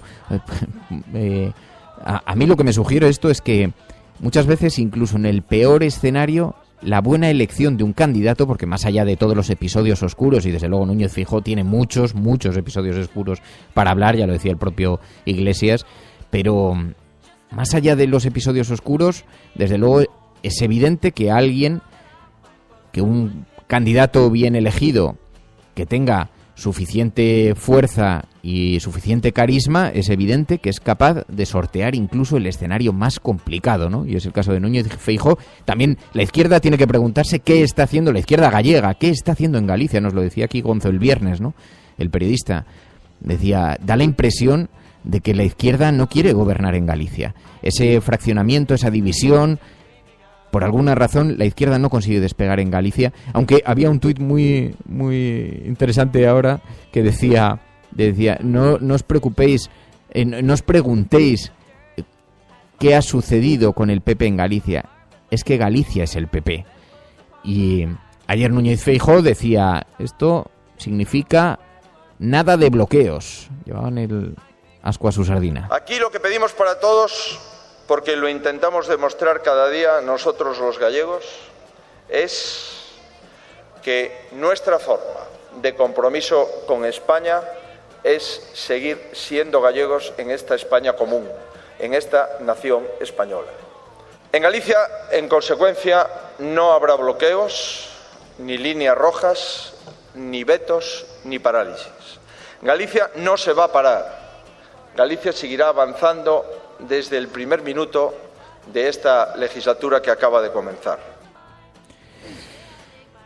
a mí lo que me sugiere esto es que muchas veces, incluso en el peor escenario, la buena elección de un candidato, porque más allá de todos los episodios oscuros, y desde luego Núñez Feijóo tiene muchos episodios oscuros para hablar, ya lo decía el propio Iglesias, pero más allá de los episodios oscuros, desde luego es evidente que un candidato bien elegido, que tenga suficiente fuerza y suficiente carisma, es evidente que es capaz de sortear incluso el escenario más complicado, ¿no? Y es el caso de Núñez Feijóo. También la izquierda tiene que preguntarse qué está haciendo la izquierda gallega, qué está haciendo en Galicia. Nos lo decía aquí Gonzo el viernes, ¿no? El periodista decía, da la impresión de que la izquierda no quiere gobernar en Galicia. Ese fraccionamiento, esa división, por alguna razón la izquierda no consigue despegar en Galicia, aunque había un tuit muy interesante ahora que decía no os preocupéis, no os preguntéis qué ha sucedido con el PP en Galicia, es que Galicia es el PP. Y ayer Núñez Feijóo decía, esto significa nada de bloqueos. Llevaban el asco a su sardina. Aquí lo que pedimos para todos, porque lo intentamos demostrar cada día nosotros los gallegos, es que nuestra forma de compromiso con España es seguir siendo gallegos en esta España común, en esta nación española. En Galicia, en consecuencia, no habrá bloqueos, ni líneas rojas, ni vetos, ni parálisis. Galicia no se va a parar. Galicia seguirá avanzando desde el primer minuto de esta legislatura que acaba de comenzar.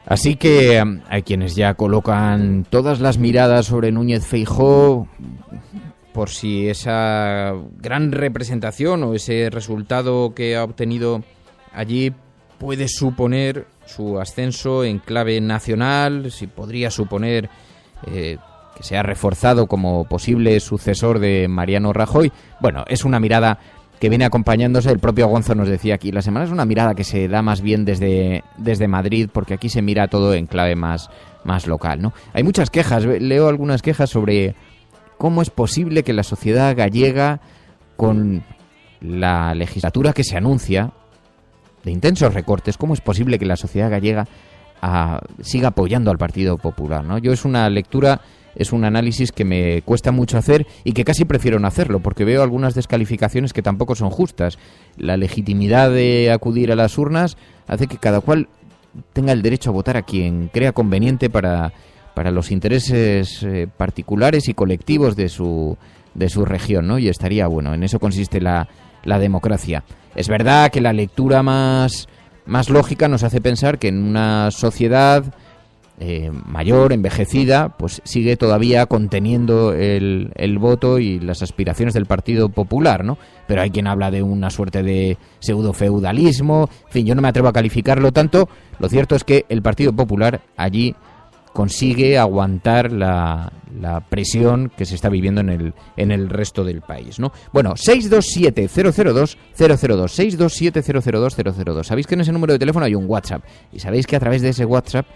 Así que hay quienes ya colocan todas las miradas sobre Núñez Feijóo por si esa gran representación o ese resultado que ha obtenido allí puede suponer su ascenso en clave nacional, si podría suponer que sea reforzado como posible sucesor de Mariano Rajoy. Bueno, es una mirada que viene acompañándose, el propio Gonzo nos decía aquí la semana, es una mirada que se da más bien desde Madrid, porque aquí se mira todo en clave más local, ¿no? Hay muchas quejas, leo algunas quejas sobre cómo es posible que la sociedad gallega, con la legislatura que se anuncia, de intensos recortes, cómo es posible que la sociedad gallega siga apoyando al Partido Popular, ¿no? Yo es una lectura, es un análisis que me cuesta mucho hacer y que casi prefiero no hacerlo, porque veo algunas descalificaciones que tampoco son justas. La legitimidad de acudir a las urnas hace que cada cual tenga el derecho a votar a quien crea conveniente para los intereses particulares y colectivos de su región, ¿no? Y estaría bueno, en eso consiste la democracia. Es verdad que la lectura más lógica nos hace pensar que en una sociedad mayor, envejecida, pues sigue todavía conteniendo el voto y las aspiraciones del Partido Popular, ¿no? Pero hay quien habla de una suerte de pseudo-feudalismo, en fin, yo no me atrevo a calificarlo tanto. Lo cierto es que el Partido Popular allí consigue aguantar la presión que se está viviendo en el resto del país, ¿no? Bueno, 627-002-002, 627-002-002. Sabéis que en ese número de teléfono hay un WhatsApp, y sabéis que a través de ese WhatsApp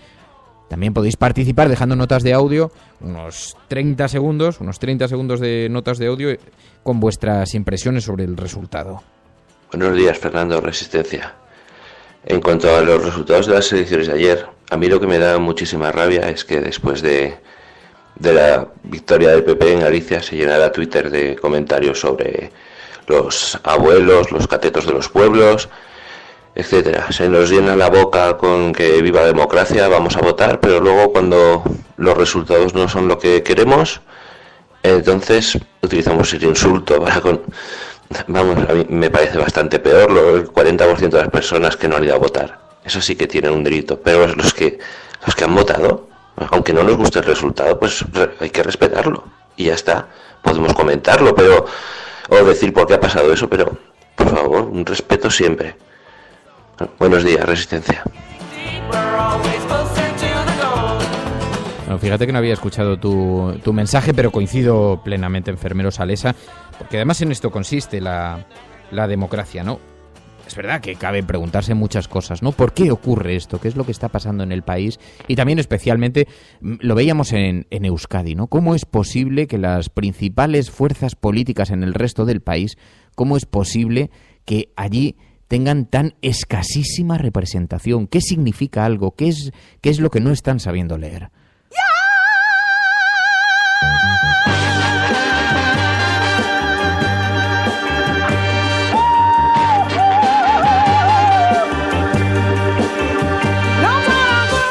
también podéis participar dejando notas de audio, unos 30 segundos de notas de audio con vuestras impresiones sobre el resultado. Buenos días, Fernando, Resistencia. En cuanto a los resultados de las elecciones de ayer, a mí lo que me da muchísima rabia es que después de la victoria del PP en Galicia se llenara Twitter de comentarios sobre los abuelos, los catetos de los pueblos, etcétera. Se nos llena la boca con que viva la democracia, vamos a votar, pero luego cuando los resultados no son lo que queremos, Entonces utilizamos el insulto para Vamos, a mí me parece bastante peor el 40% de las personas que no han ido a votar. Eso sí que tienen un delito, pero los que han votado, aunque no nos guste el resultado, pues hay que respetarlo y ya está. Podemos comentarlo, o decir por qué ha pasado eso, pero por favor, un respeto siempre. Buenos días, Resistencia. Bueno, fíjate que no había escuchado tu mensaje, pero coincido plenamente, enfermero Salesa, porque además en esto consiste la democracia, ¿no? Es verdad que cabe preguntarse muchas cosas, ¿no? ¿Por qué ocurre esto? ¿Qué es lo que está pasando en el país? Y también especialmente lo veíamos en Euskadi, ¿no? ¿Cómo es posible que las principales fuerzas políticas en el resto del país, cómo es posible que allí tengan tan escasísima representación? ¿Qué significa algo? ¿Qué es lo que no están sabiendo leer?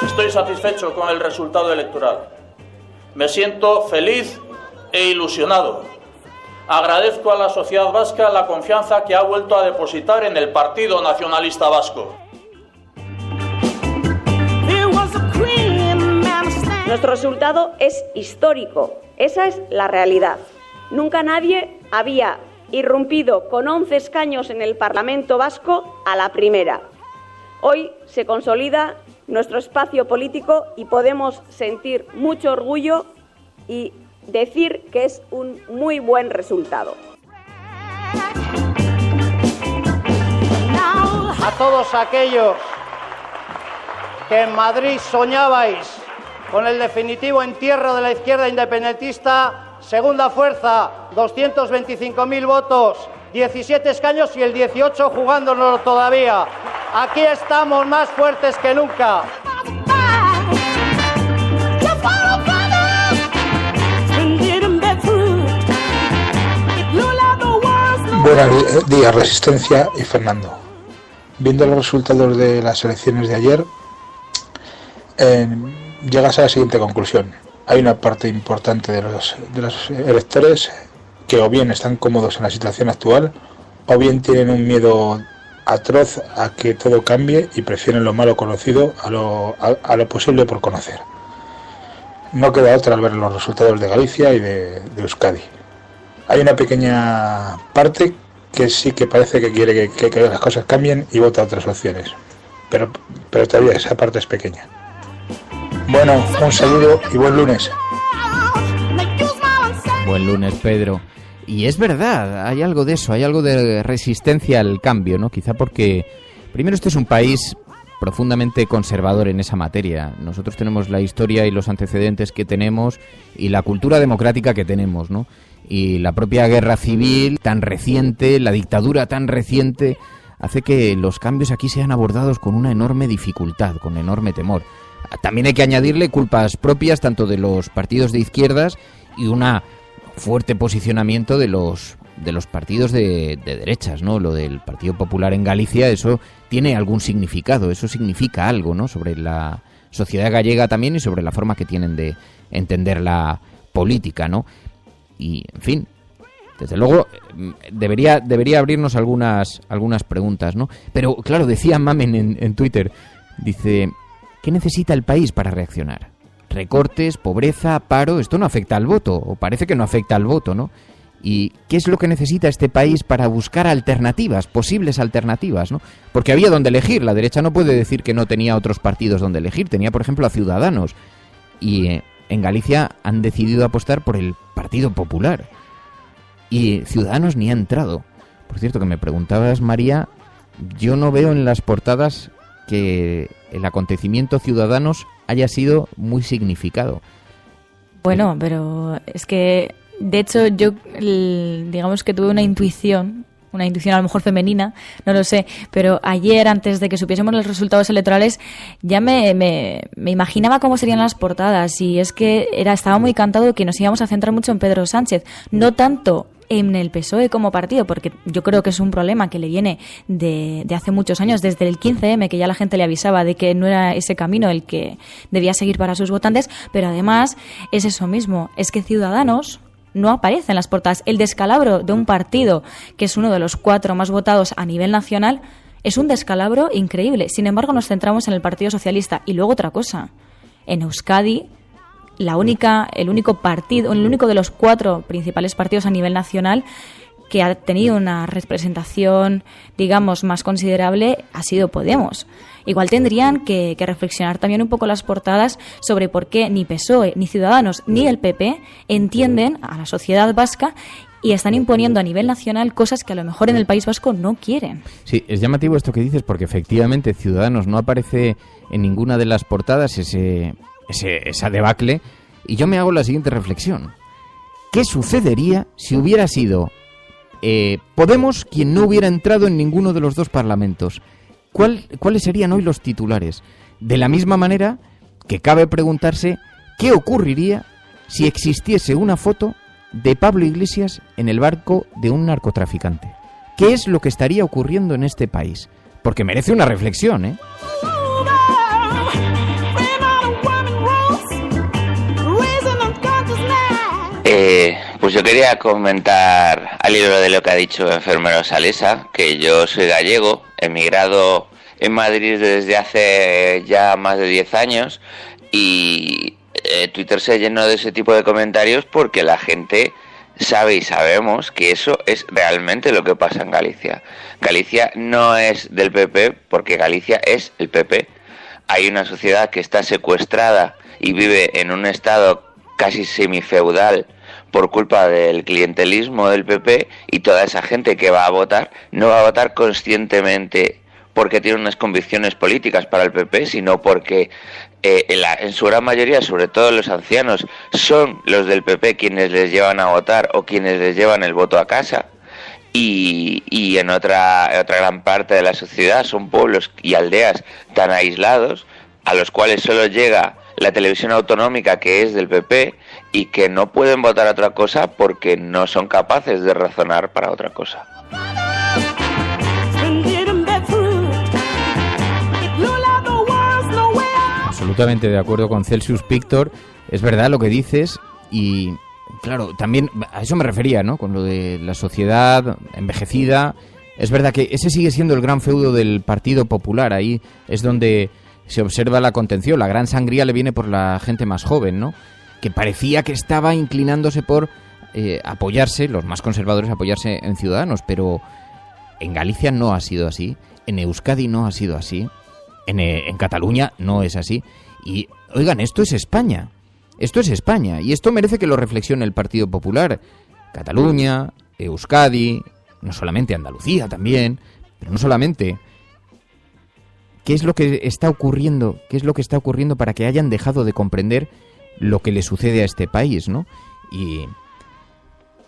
Estoy satisfecho con el resultado electoral. Me siento feliz e ilusionado. Agradezco a la sociedad vasca la confianza que ha vuelto a depositar en el Partido Nacionalista Vasco. Nuestro resultado es histórico. Esa es la realidad. Nunca nadie había irrumpido con 11 escaños en el Parlamento Vasco a la primera. Hoy se consolida nuestro espacio político y podemos sentir mucho orgullo y decir que es un muy buen resultado. A todos aquellos que en Madrid soñabais con el definitivo entierro de la izquierda independentista, segunda fuerza, 225.000 votos, 17 escaños y el 18 jugándonos todavía. Aquí estamos más fuertes que nunca. Buenos días, Resistencia y Fernando. Viendo los resultados de las elecciones de ayer, llegas a la siguiente conclusión. Hay una parte importante de los electores que o bien están cómodos en la situación actual o bien tienen un miedo atroz a que todo cambie y prefieren lo malo conocido a lo posible por conocer. No queda otra al ver los resultados de Galicia y de Euskadi. Hay una pequeña parte que sí que parece que quiere que las cosas cambien y vota otras opciones, pero todavía esa parte es pequeña. Bueno, un saludo y buen lunes. Buen lunes, Pedro. Y es verdad, hay algo de eso, hay algo de resistencia al cambio, ¿no? Quizá porque, primero, este es un país profundamente conservador en esa materia. Nosotros tenemos la historia y los antecedentes que tenemos y la cultura democrática que tenemos, ¿no? Y la propia guerra civil tan reciente, la dictadura tan reciente, hace que los cambios aquí sean abordados con una enorme dificultad, con enorme temor. También hay que añadirle culpas propias tanto de los partidos de izquierdas y una fuerte posicionamiento de los partidos de derechas, ¿no? Lo del Partido Popular en Galicia, eso tiene algún significado, eso significa algo, ¿no? Sobre la sociedad gallega también y sobre la forma que tienen de entender la política, ¿no? Y, en fin, desde luego debería abrirnos algunas preguntas, ¿no? Pero, claro, decía Mamen en Twitter, dice, ¿qué necesita el país para reaccionar? Recortes, pobreza, paro, esto no afecta al voto, o parece que no afecta al voto, ¿no? ¿Y qué es lo que necesita este país para buscar alternativas, posibles alternativas, ¿no? Porque había donde elegir, la derecha no puede decir que no tenía otros partidos donde elegir, tenía, por ejemplo, a Ciudadanos, y en Galicia han decidido apostar por el Partido Popular, y Ciudadanos ni ha entrado. Por cierto, que me preguntabas, María, yo no veo en las portadas que el acontecimiento Ciudadanos haya sido muy significado. Bueno, pero es que, de hecho, yo digamos que tuve una intuición a lo mejor femenina, no lo sé, pero ayer, antes de que supiésemos los resultados electorales, ya me imaginaba cómo serían las portadas, y es que estaba muy cantado que nos íbamos a centrar mucho en Pedro Sánchez, no tanto en el PSOE como partido, porque yo creo que es un problema que le viene de hace muchos años, desde el 15M, que ya la gente le avisaba de que no era ese camino el que debía seguir para sus votantes, pero además es eso mismo, es que Ciudadanos no aparece en las portadas. El descalabro de un partido que es uno de los 4 más votados a nivel nacional es un descalabro increíble. Sin embargo, nos centramos en el Partido Socialista. Y luego otra cosa, en Euskadi, el único de los 4 principales partidos a nivel nacional que ha tenido una representación, digamos, más considerable ha sido Podemos. Igual tendrían que reflexionar también un poco las portadas sobre por qué ni PSOE, ni Ciudadanos, ni el PP entienden a la sociedad vasca y están imponiendo a nivel nacional cosas que a lo mejor en el País Vasco no quieren. Sí, es llamativo esto que dices, porque efectivamente Ciudadanos no aparece en ninguna de las portadas, esa debacle, y yo me hago la siguiente reflexión. ¿Qué sucedería si hubiera sido Podemos quien no hubiera entrado en ninguno de los 2 parlamentos? ¿Cuáles serían hoy los titulares? De la misma manera que cabe preguntarse qué ocurriría si existiese una foto de Pablo Iglesias en el barco de un narcotraficante. ¿Qué es lo que estaría ocurriendo en este país? Porque merece una reflexión, ¿eh? Pues yo quería comentar al hilo de lo que ha dicho Enfermero Salesa, que yo soy gallego, emigrado en Madrid desde hace ya más de 10 años y Twitter se llenó de ese tipo de comentarios porque la gente sabe y sabemos que eso es realmente lo que pasa en Galicia. Galicia no es del PP porque Galicia es el PP. Hay una sociedad que está secuestrada y vive en un estado casi semifeudal por culpa del clientelismo del PP, y toda esa gente que va a votar no va a votar conscientemente porque tiene unas convicciones políticas para el PP, sino porque en su gran mayoría, sobre todo los ancianos, son los del PP quienes les llevan a votar o quienes les llevan el voto a casa. Y en otra gran parte de la sociedad son pueblos y aldeas tan aislados a los cuales solo llega la televisión autonómica, que es del PP, y que no pueden votar a otra cosa porque no son capaces de razonar para otra cosa. Absolutamente de acuerdo con Celsius Pictor. Es verdad lo que dices y, claro, también a eso me refería, ¿no? Con lo de la sociedad envejecida. Es verdad que ese sigue siendo el gran feudo del Partido Popular. Ahí es donde se observa la contención. La gran sangría le viene por la gente más joven, ¿no? Que parecía que estaba inclinándose por apoyarse, los más conservadores apoyarse en Ciudadanos, pero en Galicia no ha sido así, en Euskadi no ha sido así, en Cataluña no es así. Y, oigan, esto es España, y esto merece que lo reflexione el Partido Popular. Cataluña, Euskadi, no solamente Andalucía también, pero no solamente. ¿Qué es lo que está ocurriendo? ¿Qué es lo que está ocurriendo para que hayan dejado de comprender lo que le sucede a este país, ¿no? Y,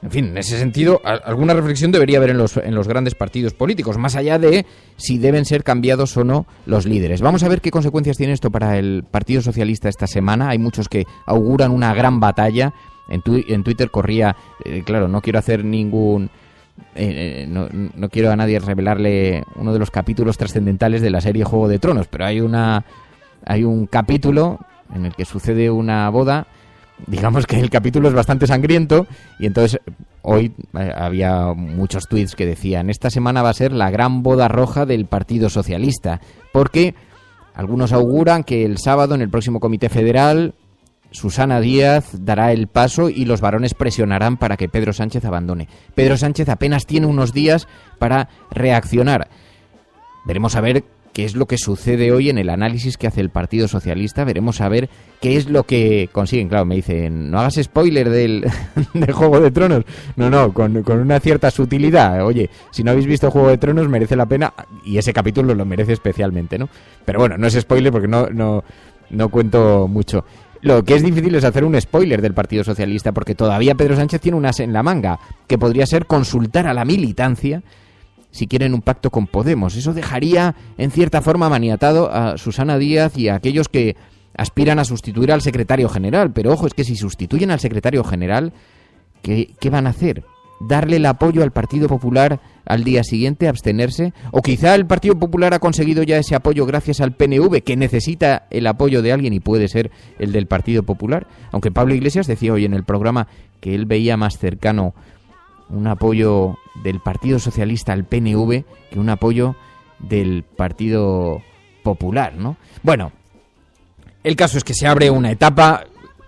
en fin, en ese sentido, alguna reflexión debería haber en los grandes partidos políticos, más allá de si deben ser cambiados o no los líderes. Vamos a ver qué consecuencias tiene esto para el Partido Socialista esta semana. Hay muchos que auguran una gran batalla. En Twitter corría, claro, no quiero hacer ningún... no quiero a nadie revelarle uno de los capítulos trascendentales de la serie Juego de Tronos, pero hay un capítulo en el que sucede una boda. Digamos que el capítulo es bastante sangriento y entonces hoy había muchos tweets que decían: esta semana va a ser la gran boda roja del Partido Socialista, porque algunos auguran que el sábado en el próximo Comité Federal Susana Díaz dará el paso y los varones presionarán para que Pedro Sánchez abandone. Pedro Sánchez apenas tiene unos días para reaccionar. Veremos a ver qué es lo que sucede hoy en el análisis que hace el Partido Socialista. Veremos a ver qué es lo que consiguen. Claro, me dicen, no hagas spoiler del Juego de Tronos. No, con una cierta sutilidad. Oye, si no habéis visto Juego de Tronos merece la pena, y ese capítulo lo merece especialmente, ¿no? Pero bueno, no es spoiler porque no cuento mucho. Lo que es difícil es hacer un spoiler del Partido Socialista, porque todavía Pedro Sánchez tiene un as en la manga, que podría ser consultar a la militancia si quieren un pacto con Podemos. Eso dejaría, en cierta forma, maniatado a Susana Díaz y a aquellos que aspiran a sustituir al secretario general. Pero ojo, es que si sustituyen al secretario general, ¿qué van a hacer? darle el apoyo al Partido Popular al día siguiente, abstenerse, o quizá el Partido Popular ha conseguido ya ese apoyo gracias al PNV, que necesita el apoyo de alguien y puede ser el del Partido Popular, aunque Pablo Iglesias decía hoy en el programa que él veía más cercano un apoyo del Partido Socialista al PNV que un apoyo del Partido Popular, ¿no? Bueno, el caso es que se abre una etapa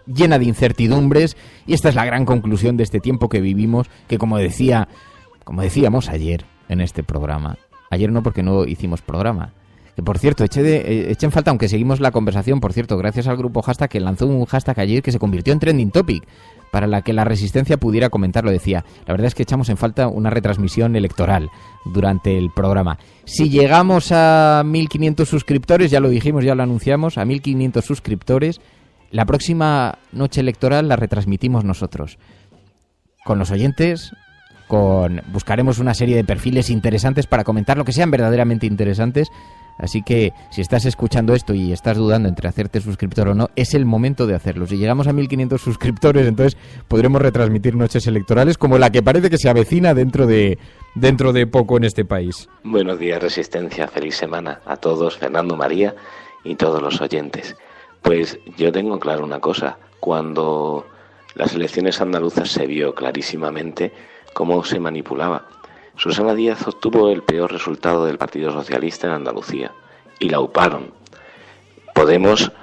llena de incertidumbres y esta es la gran conclusión de este tiempo que vivimos, que como decíamos ayer en este programa, ayer no porque no hicimos programa, que por cierto, eché en falta, aunque seguimos la conversación, por cierto, gracias al grupo Hashtag que lanzó un hashtag ayer que se convirtió en trending topic, para la que la Resistencia pudiera comentarlo, decía, la verdad es que echamos en falta una retransmisión electoral durante el programa. Si llegamos a 1.500 suscriptores, ya lo dijimos, ya lo anunciamos, a 1.500 suscriptores, la próxima noche electoral la retransmitimos nosotros, con los oyentes, buscaremos una serie de perfiles interesantes para comentar lo que sean verdaderamente interesantes. Así que si estás escuchando esto y estás dudando entre hacerte suscriptor o no, es el momento de hacerlo. Si llegamos a 1.500 suscriptores, entonces podremos retransmitir noches electorales como la que parece que se avecina dentro de poco en este país. Buenos días, Resistencia. Feliz semana a todos, Fernando, María y todos los oyentes. Pues yo tengo claro una cosa. Cuando las elecciones andaluzas se vio clarísimamente cómo se manipulaba. Susana Díaz obtuvo el peor resultado del Partido Socialista en Andalucía y la uparon. Podemos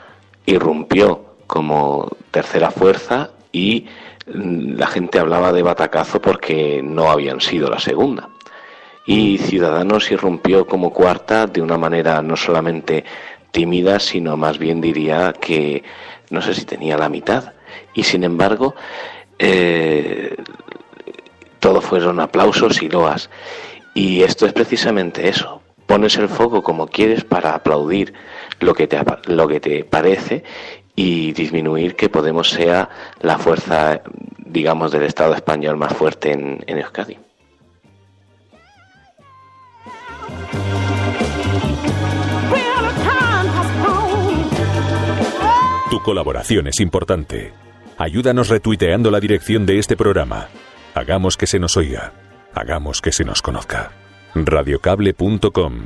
irrumpió como tercera fuerza y la gente hablaba de batacazo porque no habían sido la segunda. Y Ciudadanos irrumpió como cuarta de una manera no solamente tímida, sino más bien diría que no sé si tenía la mitad. Y sin embargo, todo fueron aplausos y loas. Y esto es precisamente eso. Pones el foco como quieres para aplaudir lo que te parece y disminuir que Podemos sea la fuerza, digamos, del Estado español más fuerte en Euskadi. Tu colaboración es importante. Ayúdanos retuiteando la dirección de este programa. Hagamos que se nos oiga. Hagamos que se nos conozca. Radiocable.com.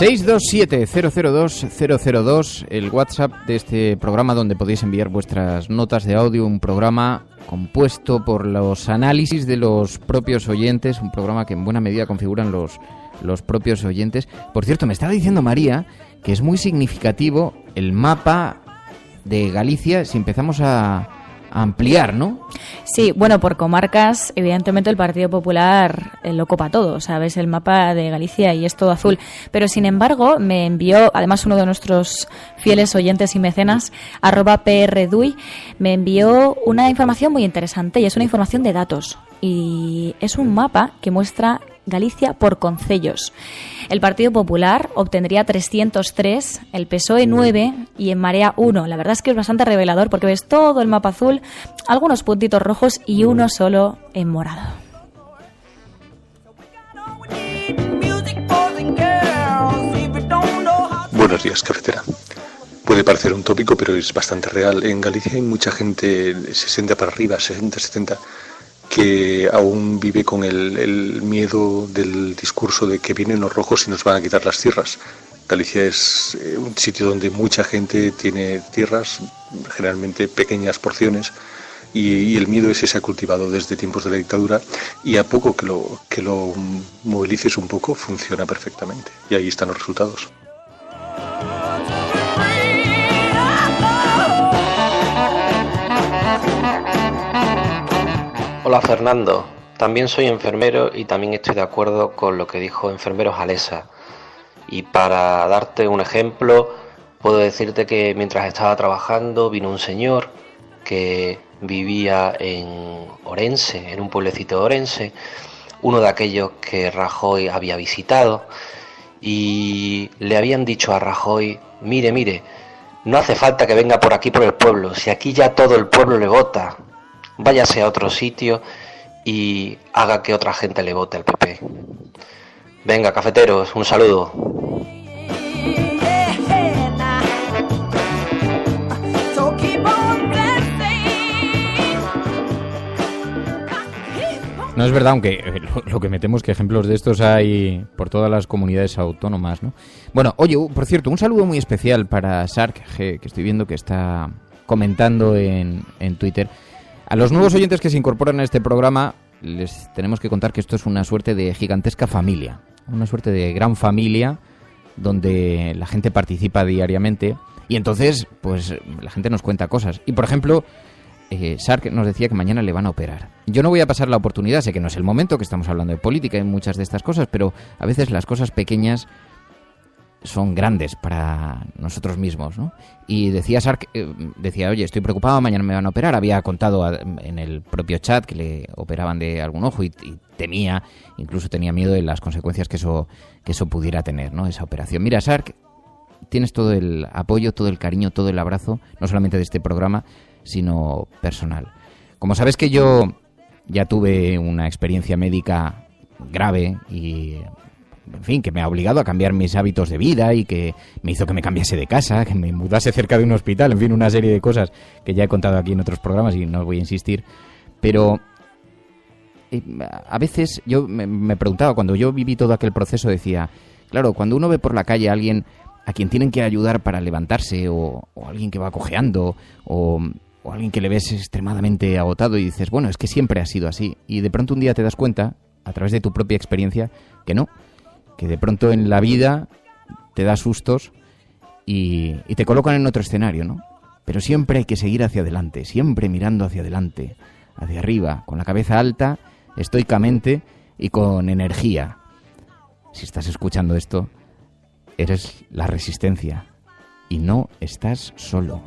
627-002-002, el WhatsApp de este programa donde podéis enviar vuestras notas de audio, un programa compuesto por los análisis de los propios oyentes, un programa que en buena medida configuran los propios oyentes. Por cierto, me estaba diciendo María que es muy significativo el mapa de Galicia si empezamos a ampliar, ¿no? Sí, bueno, por comarcas, evidentemente el Partido Popular lo copa todo, ¿sabes? El mapa de Galicia y es todo azul. Pero, sin embargo, me envió, además uno de nuestros fieles oyentes y mecenas, @PRDuy, me envió una información muy interesante y es una información de datos. Y es un mapa que muestra Galicia por concellos. El Partido Popular obtendría 303, el PSOE 9 y En Marea 1. La verdad es que es bastante revelador porque ves todo el mapa azul, algunos puntitos rojos y uno solo en morado. Buenos días, cafetera. Puede parecer un tópico, pero es bastante real. En Galicia hay mucha gente 60 para arriba, 60, 70, que aún vive con el miedo del discurso de que vienen los rojos y nos van a quitar las tierras. Galicia es un sitio donde mucha gente tiene tierras, generalmente pequeñas porciones, y el miedo ese se ha cultivado desde tiempos de la dictadura, y a poco que lo movilices un poco, funciona perfectamente. Y ahí están los resultados. Hola Fernando, también soy enfermero y también estoy de acuerdo con lo que dijo Enfermeros Alesa. Y para darte un ejemplo, puedo decirte que mientras estaba trabajando vino un señor que vivía en Orense, en un pueblecito de Orense, uno de aquellos que Rajoy había visitado, y le habían dicho a Rajoy: mire, no hace falta que venga por aquí por el pueblo, si aquí ya todo el pueblo le vota, váyase a otro sitio y haga que otra gente le vote al PP. Venga, cafeteros, un saludo. No es verdad, aunque lo que metemos que ejemplos de estos hay por todas las comunidades autónomas, ¿no? Bueno, oye, por cierto, un saludo muy especial para Sark G, que estoy viendo que está comentando en Twitter. A los nuevos oyentes que se incorporan a este programa les tenemos que contar que esto es una suerte de gigantesca familia, una suerte de gran familia donde la gente participa diariamente y entonces pues la gente nos cuenta cosas. Y por ejemplo, Sark nos decía que mañana le van a operar. Yo no voy a pasar la oportunidad, sé que no es el momento, que estamos hablando de política y muchas de estas cosas, pero a veces las cosas pequeñas son grandes para nosotros mismos, ¿no? Y decía Sark, oye, estoy preocupado, mañana me van a operar. Había contado en el propio chat que le operaban de algún ojo y temía, incluso tenía miedo de las consecuencias que eso pudiera tener, ¿no? Esa operación. Mira, Sark, tienes todo el apoyo, todo el cariño, todo el abrazo, no solamente de este programa, sino personal. Como sabes que yo ya tuve una experiencia médica grave y, en fin, que me ha obligado a cambiar mis hábitos de vida y que me hizo que me cambiase de casa, que me mudase cerca de un hospital, en fin, una serie de cosas que ya he contado aquí en otros programas y no voy a insistir, pero a veces yo me preguntaba, cuando yo viví todo aquel proceso, decía, claro, cuando uno ve por la calle a alguien a quien tienen que ayudar para levantarse o alguien que va cojeando o alguien que le ves extremadamente agotado y dices, bueno, es que siempre ha sido así. Y de pronto un día te das cuenta, a través de tu propia experiencia, que no, que de pronto en la vida te da sustos y te colocan en otro escenario, ¿no? Pero siempre hay que seguir hacia adelante, siempre mirando hacia adelante, hacia arriba, con la cabeza alta, estoicamente y con energía. Si estás escuchando esto, eres la resistencia y no estás solo.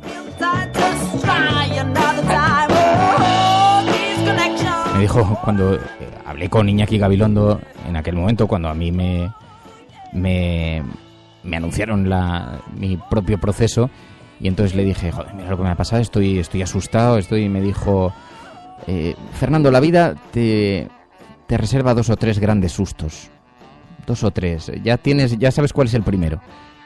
Me dijo cuando hablé con Iñaki Gabilondo en aquel momento, cuando a mí me anunciaron mi propio proceso, y entonces le dije, joder, mira lo que me ha pasado, estoy asustado, y me dijo, Fernando, la vida te reserva 2 o 3 grandes sustos. 2 o 3. Ya sabes cuál es el primero.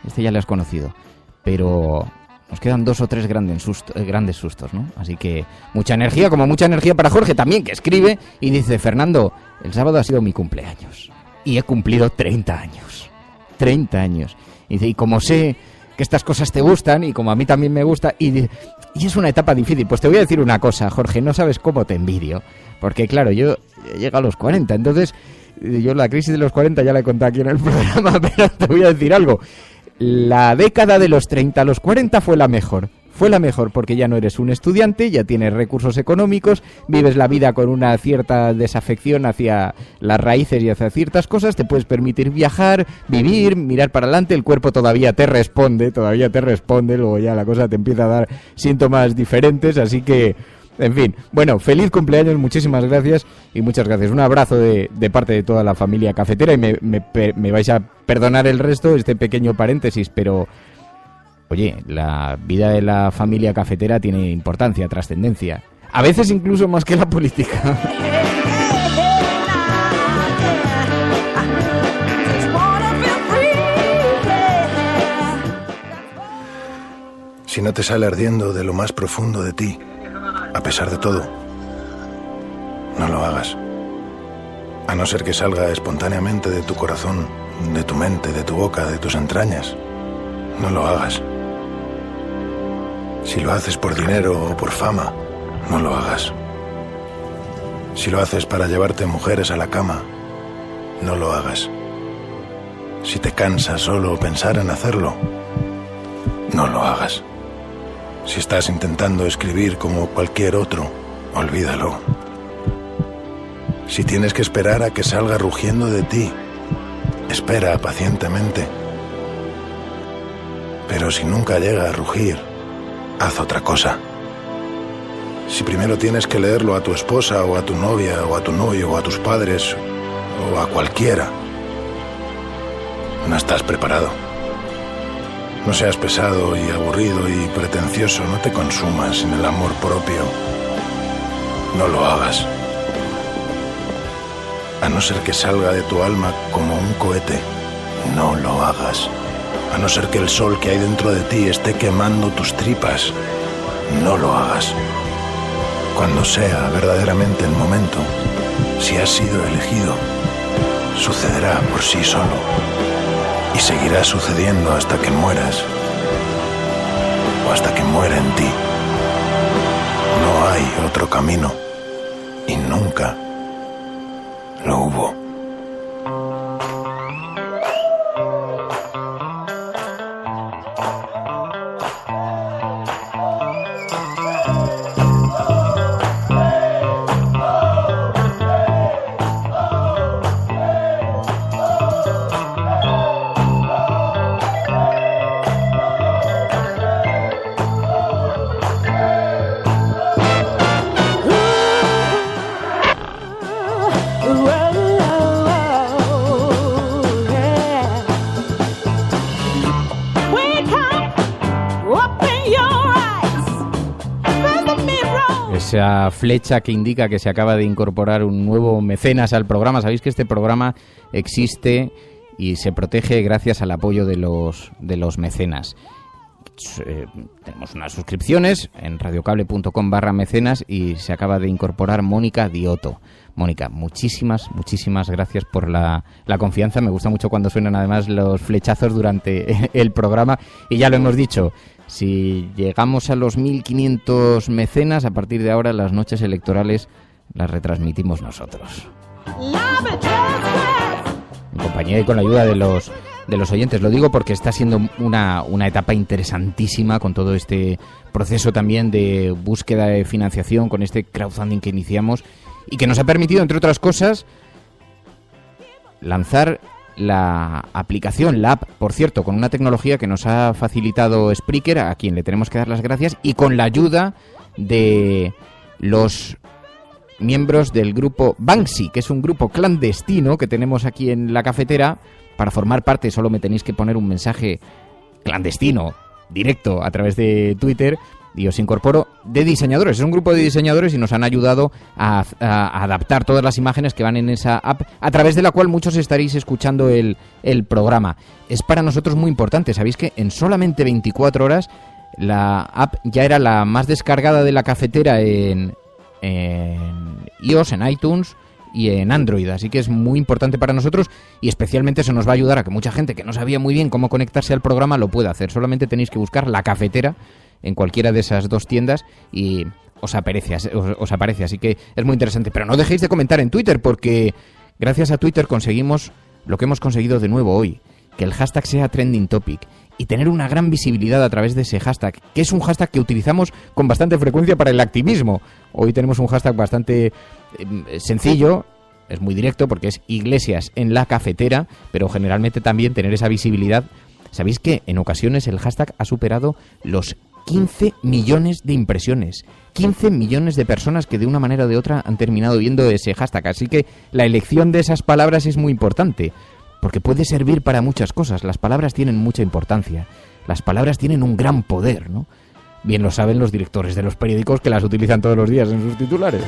Este ya lo has conocido. Pero nos quedan 2 o 3 grandes sustos, ¿no? Así que mucha energía, como mucha energía para Jorge también, que escribe y dice, Fernando, el sábado ha sido mi cumpleaños y he cumplido 30 años. 30 años. Y dice, y como sé que estas cosas te gustan y como a mí también me gusta, y es una etapa difícil, pues te voy a decir una cosa, Jorge, no sabes cómo te envidio. Porque claro, yo llego a los 40, entonces yo la crisis de los 40 ya la he contado aquí en el programa, pero te voy a decir algo. La década de los 30 a los 40 fue la mejor. Fue la mejor porque ya no eres un estudiante, ya tienes recursos económicos, vives la vida con una cierta desafección hacia las raíces y hacia ciertas cosas, te puedes permitir viajar, vivir, mirar para adelante, el cuerpo todavía te responde, luego ya la cosa te empieza a dar síntomas diferentes, así que, en fin, bueno, feliz cumpleaños, muchísimas gracias y muchas gracias. Un abrazo de parte de toda la familia cafetera y me vais a perdonar el resto, este pequeño paréntesis, pero oye, la vida de la familia cafetera tiene importancia, trascendencia, a veces incluso más que la política. Si no te sale ardiendo de lo más profundo de ti, a pesar de todo, no lo hagas. A no ser que salga espontáneamente de tu corazón, de tu mente, de tu boca, de tus entrañas, no lo hagas. Si lo haces por dinero o por fama, no lo hagas. Si lo haces para llevarte mujeres a la cama, no lo hagas. Si te cansa solo pensar en hacerlo, no lo hagas. Si estás intentando escribir como cualquier otro, olvídalo. Si tienes que esperar a que salga rugiendo de ti, espera pacientemente. Pero si nunca llega a rugir, haz otra cosa. Si primero tienes que leerlo a tu esposa o a tu novia o a tu novio o a tus padres o a cualquiera, no estás preparado. No seas pesado y aburrido y pretencioso, no te consumas en el amor propio. No lo hagas. A no ser que salga de tu alma como un cohete, no lo hagas. A no ser que el sol que hay dentro de ti esté quemando tus tripas, no lo hagas. Cuando sea verdaderamente el momento, si has sido elegido, sucederá por sí solo y seguirá sucediendo hasta que mueras o hasta que muera en ti. No hay otro camino y nunca lo hubo. Esa flecha que indica que se acaba de incorporar un nuevo mecenas al programa. Sabéis que este programa existe y se protege gracias al apoyo de los mecenas. Tenemos unas suscripciones en radiocable.com/mecenas y se acaba de incorporar Mónica Dioto. Mónica, muchísimas gracias por la confianza. Me gusta mucho cuando suenan además los flechazos durante el programa. Y ya lo hemos dicho, si llegamos a los 1.500 mecenas, a partir de ahora las noches electorales las retransmitimos nosotros. En compañía y con la ayuda de los oyentes. Lo digo porque está siendo una etapa interesantísima con todo este proceso también de búsqueda de financiación, con este crowdfunding que iniciamos y que nos ha permitido, entre otras cosas, lanzar la aplicación, la app, por cierto, con una tecnología que nos ha facilitado Spreaker, a quien le tenemos que dar las gracias, y con la ayuda de los miembros del grupo Banksy, que es un grupo clandestino que tenemos aquí en la cafetera. Para formar parte solo me tenéis que poner un mensaje clandestino, directo, a través de Twitter, y os incorporo, de diseñadores. Es un grupo de diseñadores y nos han ayudado a adaptar todas las imágenes que van en esa app, a través de la cual muchos estaréis escuchando el programa. Es para nosotros muy importante. Sabéis que en solamente 24 horas la app ya era la más descargada de la cafetera en iOS, en iTunes y en Android, así que es muy importante para nosotros y especialmente eso nos va a ayudar a que mucha gente que no sabía muy bien cómo conectarse al programa lo pueda hacer. Solamente tenéis que buscar la cafetera en cualquiera de esas dos tiendas y os aparece, así que es muy interesante. Pero no dejéis de comentar en Twitter, porque gracias a Twitter conseguimos lo que hemos conseguido de nuevo hoy, que el hashtag sea trending topic y tener una gran visibilidad a través de ese hashtag, que es un hashtag que utilizamos con bastante frecuencia para el activismo. Hoy tenemos un hashtag bastante sencillo, es muy directo porque es Iglesias en la cafetera, pero generalmente también tener esa visibilidad. ¿Sabéis que en ocasiones el hashtag ha superado los 15 millones de impresiones? 15 millones de personas que de una manera o de otra han terminado viendo ese hashtag. Así que la elección de esas palabras es muy importante, porque puede servir para muchas cosas. Las palabras tienen mucha importancia. Las palabras tienen un gran poder, ¿no? Bien lo saben los directores de los periódicos que las utilizan todos los días en sus titulares.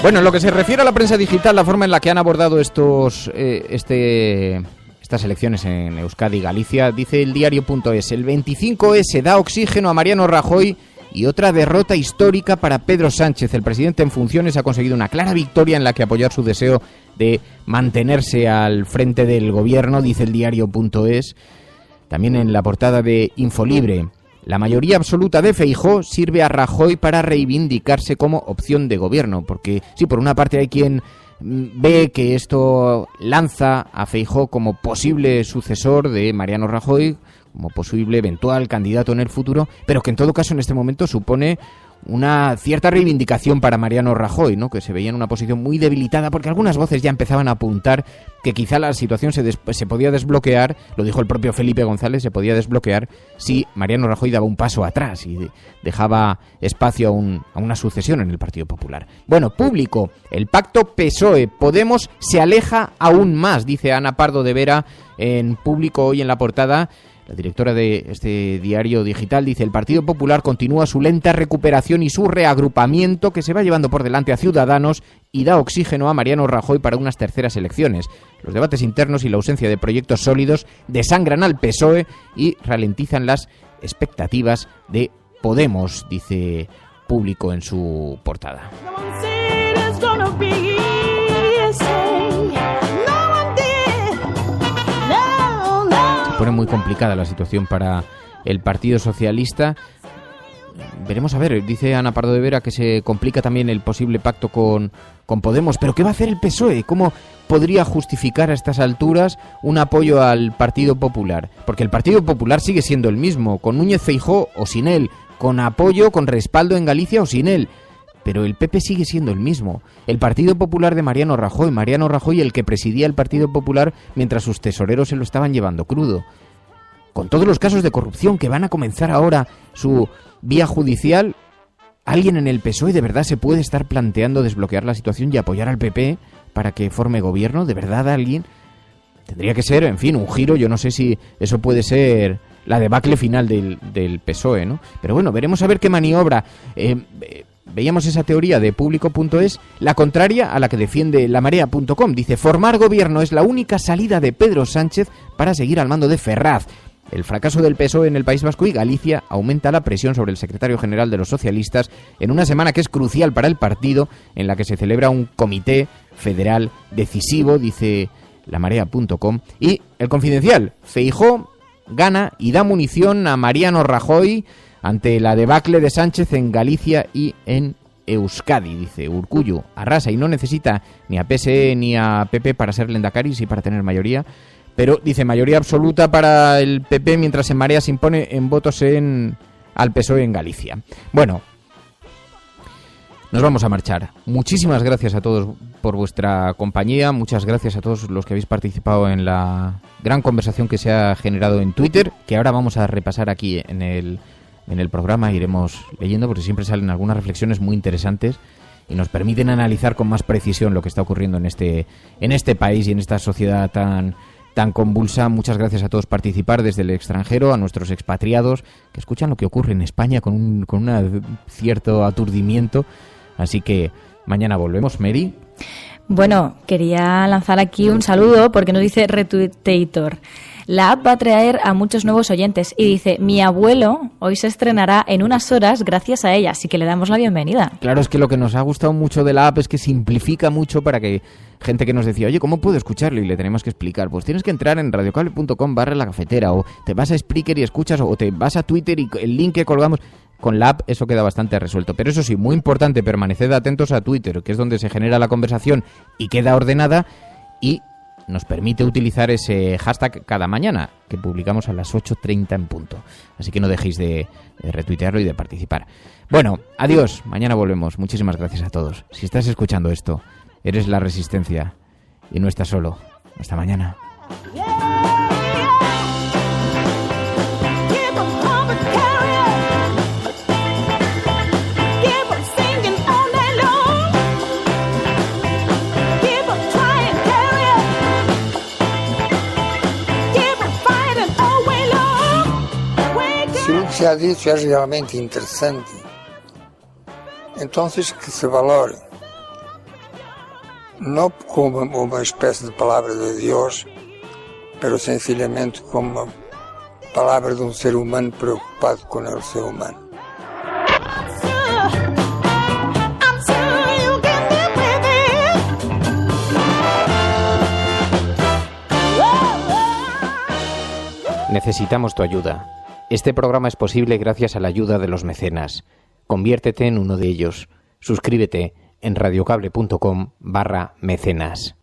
Bueno, en lo que se refiere a la prensa digital, la forma en la que han abordado estas elecciones en Euskadi y Galicia, dice el diario.es, el 25S da oxígeno a Mariano Rajoy y otra derrota histórica para Pedro Sánchez. El presidente en funciones ha conseguido una clara victoria en la que apoyar su deseo de mantenerse al frente del gobierno, dice el diario.es. También en la portada de Infolibre, la mayoría absoluta de Feijóo sirve a Rajoy para reivindicarse como opción de gobierno, porque sí, por una parte hay quien ve que esto lanza a Feijóo como posible sucesor de Mariano Rajoy, como posible eventual candidato en el futuro, pero que en todo caso en este momento supone una cierta reivindicación para Mariano Rajoy, ¿no? Que se veía en una posición muy debilitada, porque algunas voces ya empezaban a apuntar que quizá la situación se podía desbloquear, lo dijo el propio Felipe González, se podía desbloquear si Mariano Rajoy daba un paso atrás y dejaba espacio a una sucesión en el Partido Popular. Bueno, Público, el pacto PSOE-Podemos se aleja aún más, dice Ana Pardo de Vera en Público hoy en la portada. La directora de este diario digital dice: el Partido Popular continúa su lenta recuperación y su reagrupamiento, que se va llevando por delante a Ciudadanos y da oxígeno a Mariano Rajoy para unas terceras elecciones. Los debates internos y la ausencia de proyectos sólidos desangran al PSOE y ralentizan las expectativas de Podemos, dice Público en su portada. Pone muy complicada la situación para el Partido Socialista. Veremos a ver, dice Ana Pardo de Vera que se complica también el posible pacto con Podemos. ¿Pero qué va a hacer el PSOE? ¿Cómo podría justificar a estas alturas un apoyo al Partido Popular? Porque el Partido Popular sigue siendo el mismo, con Núñez Feijóo o sin él, con apoyo, con respaldo en Galicia o sin él. Pero el PP sigue siendo el mismo. El Partido Popular de Mariano Rajoy el que presidía el Partido Popular mientras sus tesoreros se lo estaban llevando crudo. Con todos los casos de corrupción que van a comenzar ahora su vía judicial, ¿alguien en el PSOE de verdad se puede estar planteando desbloquear la situación y apoyar al PP para que forme gobierno? ¿De verdad alguien? Tendría que ser, en fin, un giro. Yo no sé si eso puede ser la debacle final del PSOE, ¿no? Pero bueno, veremos a ver qué maniobra. Veíamos esa teoría de Público.es, la contraria a la que defiende lamarea.com. Dice: formar gobierno es la única salida de Pedro Sánchez para seguir al mando de Ferraz. El fracaso del PSOE en el País Vasco y Galicia aumenta la presión sobre el secretario general de los socialistas en una semana que es crucial para el partido, en la que se celebra un comité federal decisivo, dice lamarea.com. Y El Confidencial: Feijóo gana y da munición a Mariano Rajoy ante la debacle de Sánchez en Galicia y en Euskadi. Dice: Urkullu arrasa y no necesita ni a PSE ni a PP para ser lehendakari, sí para tener mayoría, pero dice mayoría absoluta para el PP, mientras en Marea se impone en votos al PSOE en Galicia. Bueno, nos vamos a marchar. Muchísimas gracias a todos por vuestra compañía, muchas gracias a todos los que habéis participado en la gran conversación que se ha generado en Twitter, que ahora vamos a repasar aquí en el programa. Iremos leyendo porque siempre salen algunas reflexiones muy interesantes y nos permiten analizar con más precisión lo que está ocurriendo en este país y en esta sociedad tan convulsa. Muchas gracias a todos por participar desde el extranjero, a nuestros expatriados que escuchan lo que ocurre en España con un cierto aturdimiento. Así que mañana volvemos. Mary. Bueno, quería lanzar aquí un saludo porque nos dice Retuitator: la app va a traer a muchos nuevos oyentes, y dice: mi abuelo hoy se estrenará en unas horas gracias a ella, así que le damos la bienvenida. Claro, es que lo que nos ha gustado mucho de la app es que simplifica mucho para que gente que nos decía: oye, ¿cómo puedo escucharlo? Y le tenemos que explicar. Pues tienes que entrar en radiocable.com/la cafetera, o te vas a Spreaker y escuchas, o te vas a Twitter y el link que colgamos. Con la app eso queda bastante resuelto. Pero eso sí, muy importante, permaneced atentos a Twitter, que es donde se genera la conversación y queda ordenada, y nos permite utilizar ese hashtag cada mañana, que publicamos a las 8:30 en punto. Así que no dejéis de retuitearlo y de participar. Bueno, adiós, mañana volvemos. Muchísimas gracias a todos. Si estás escuchando esto, eres la resistencia y no estás solo. Hasta mañana. Se ha dicho es realmente interesante, entonces que se valore, no como una especie de palabra de Dios, pero sencillamente como palabra de un ser humano preocupado con el ser humano. Necesitamos tu ayuda. Este programa es posible gracias a la ayuda de los mecenas. Conviértete en uno de ellos. Suscríbete en radiocable.com/mecenas.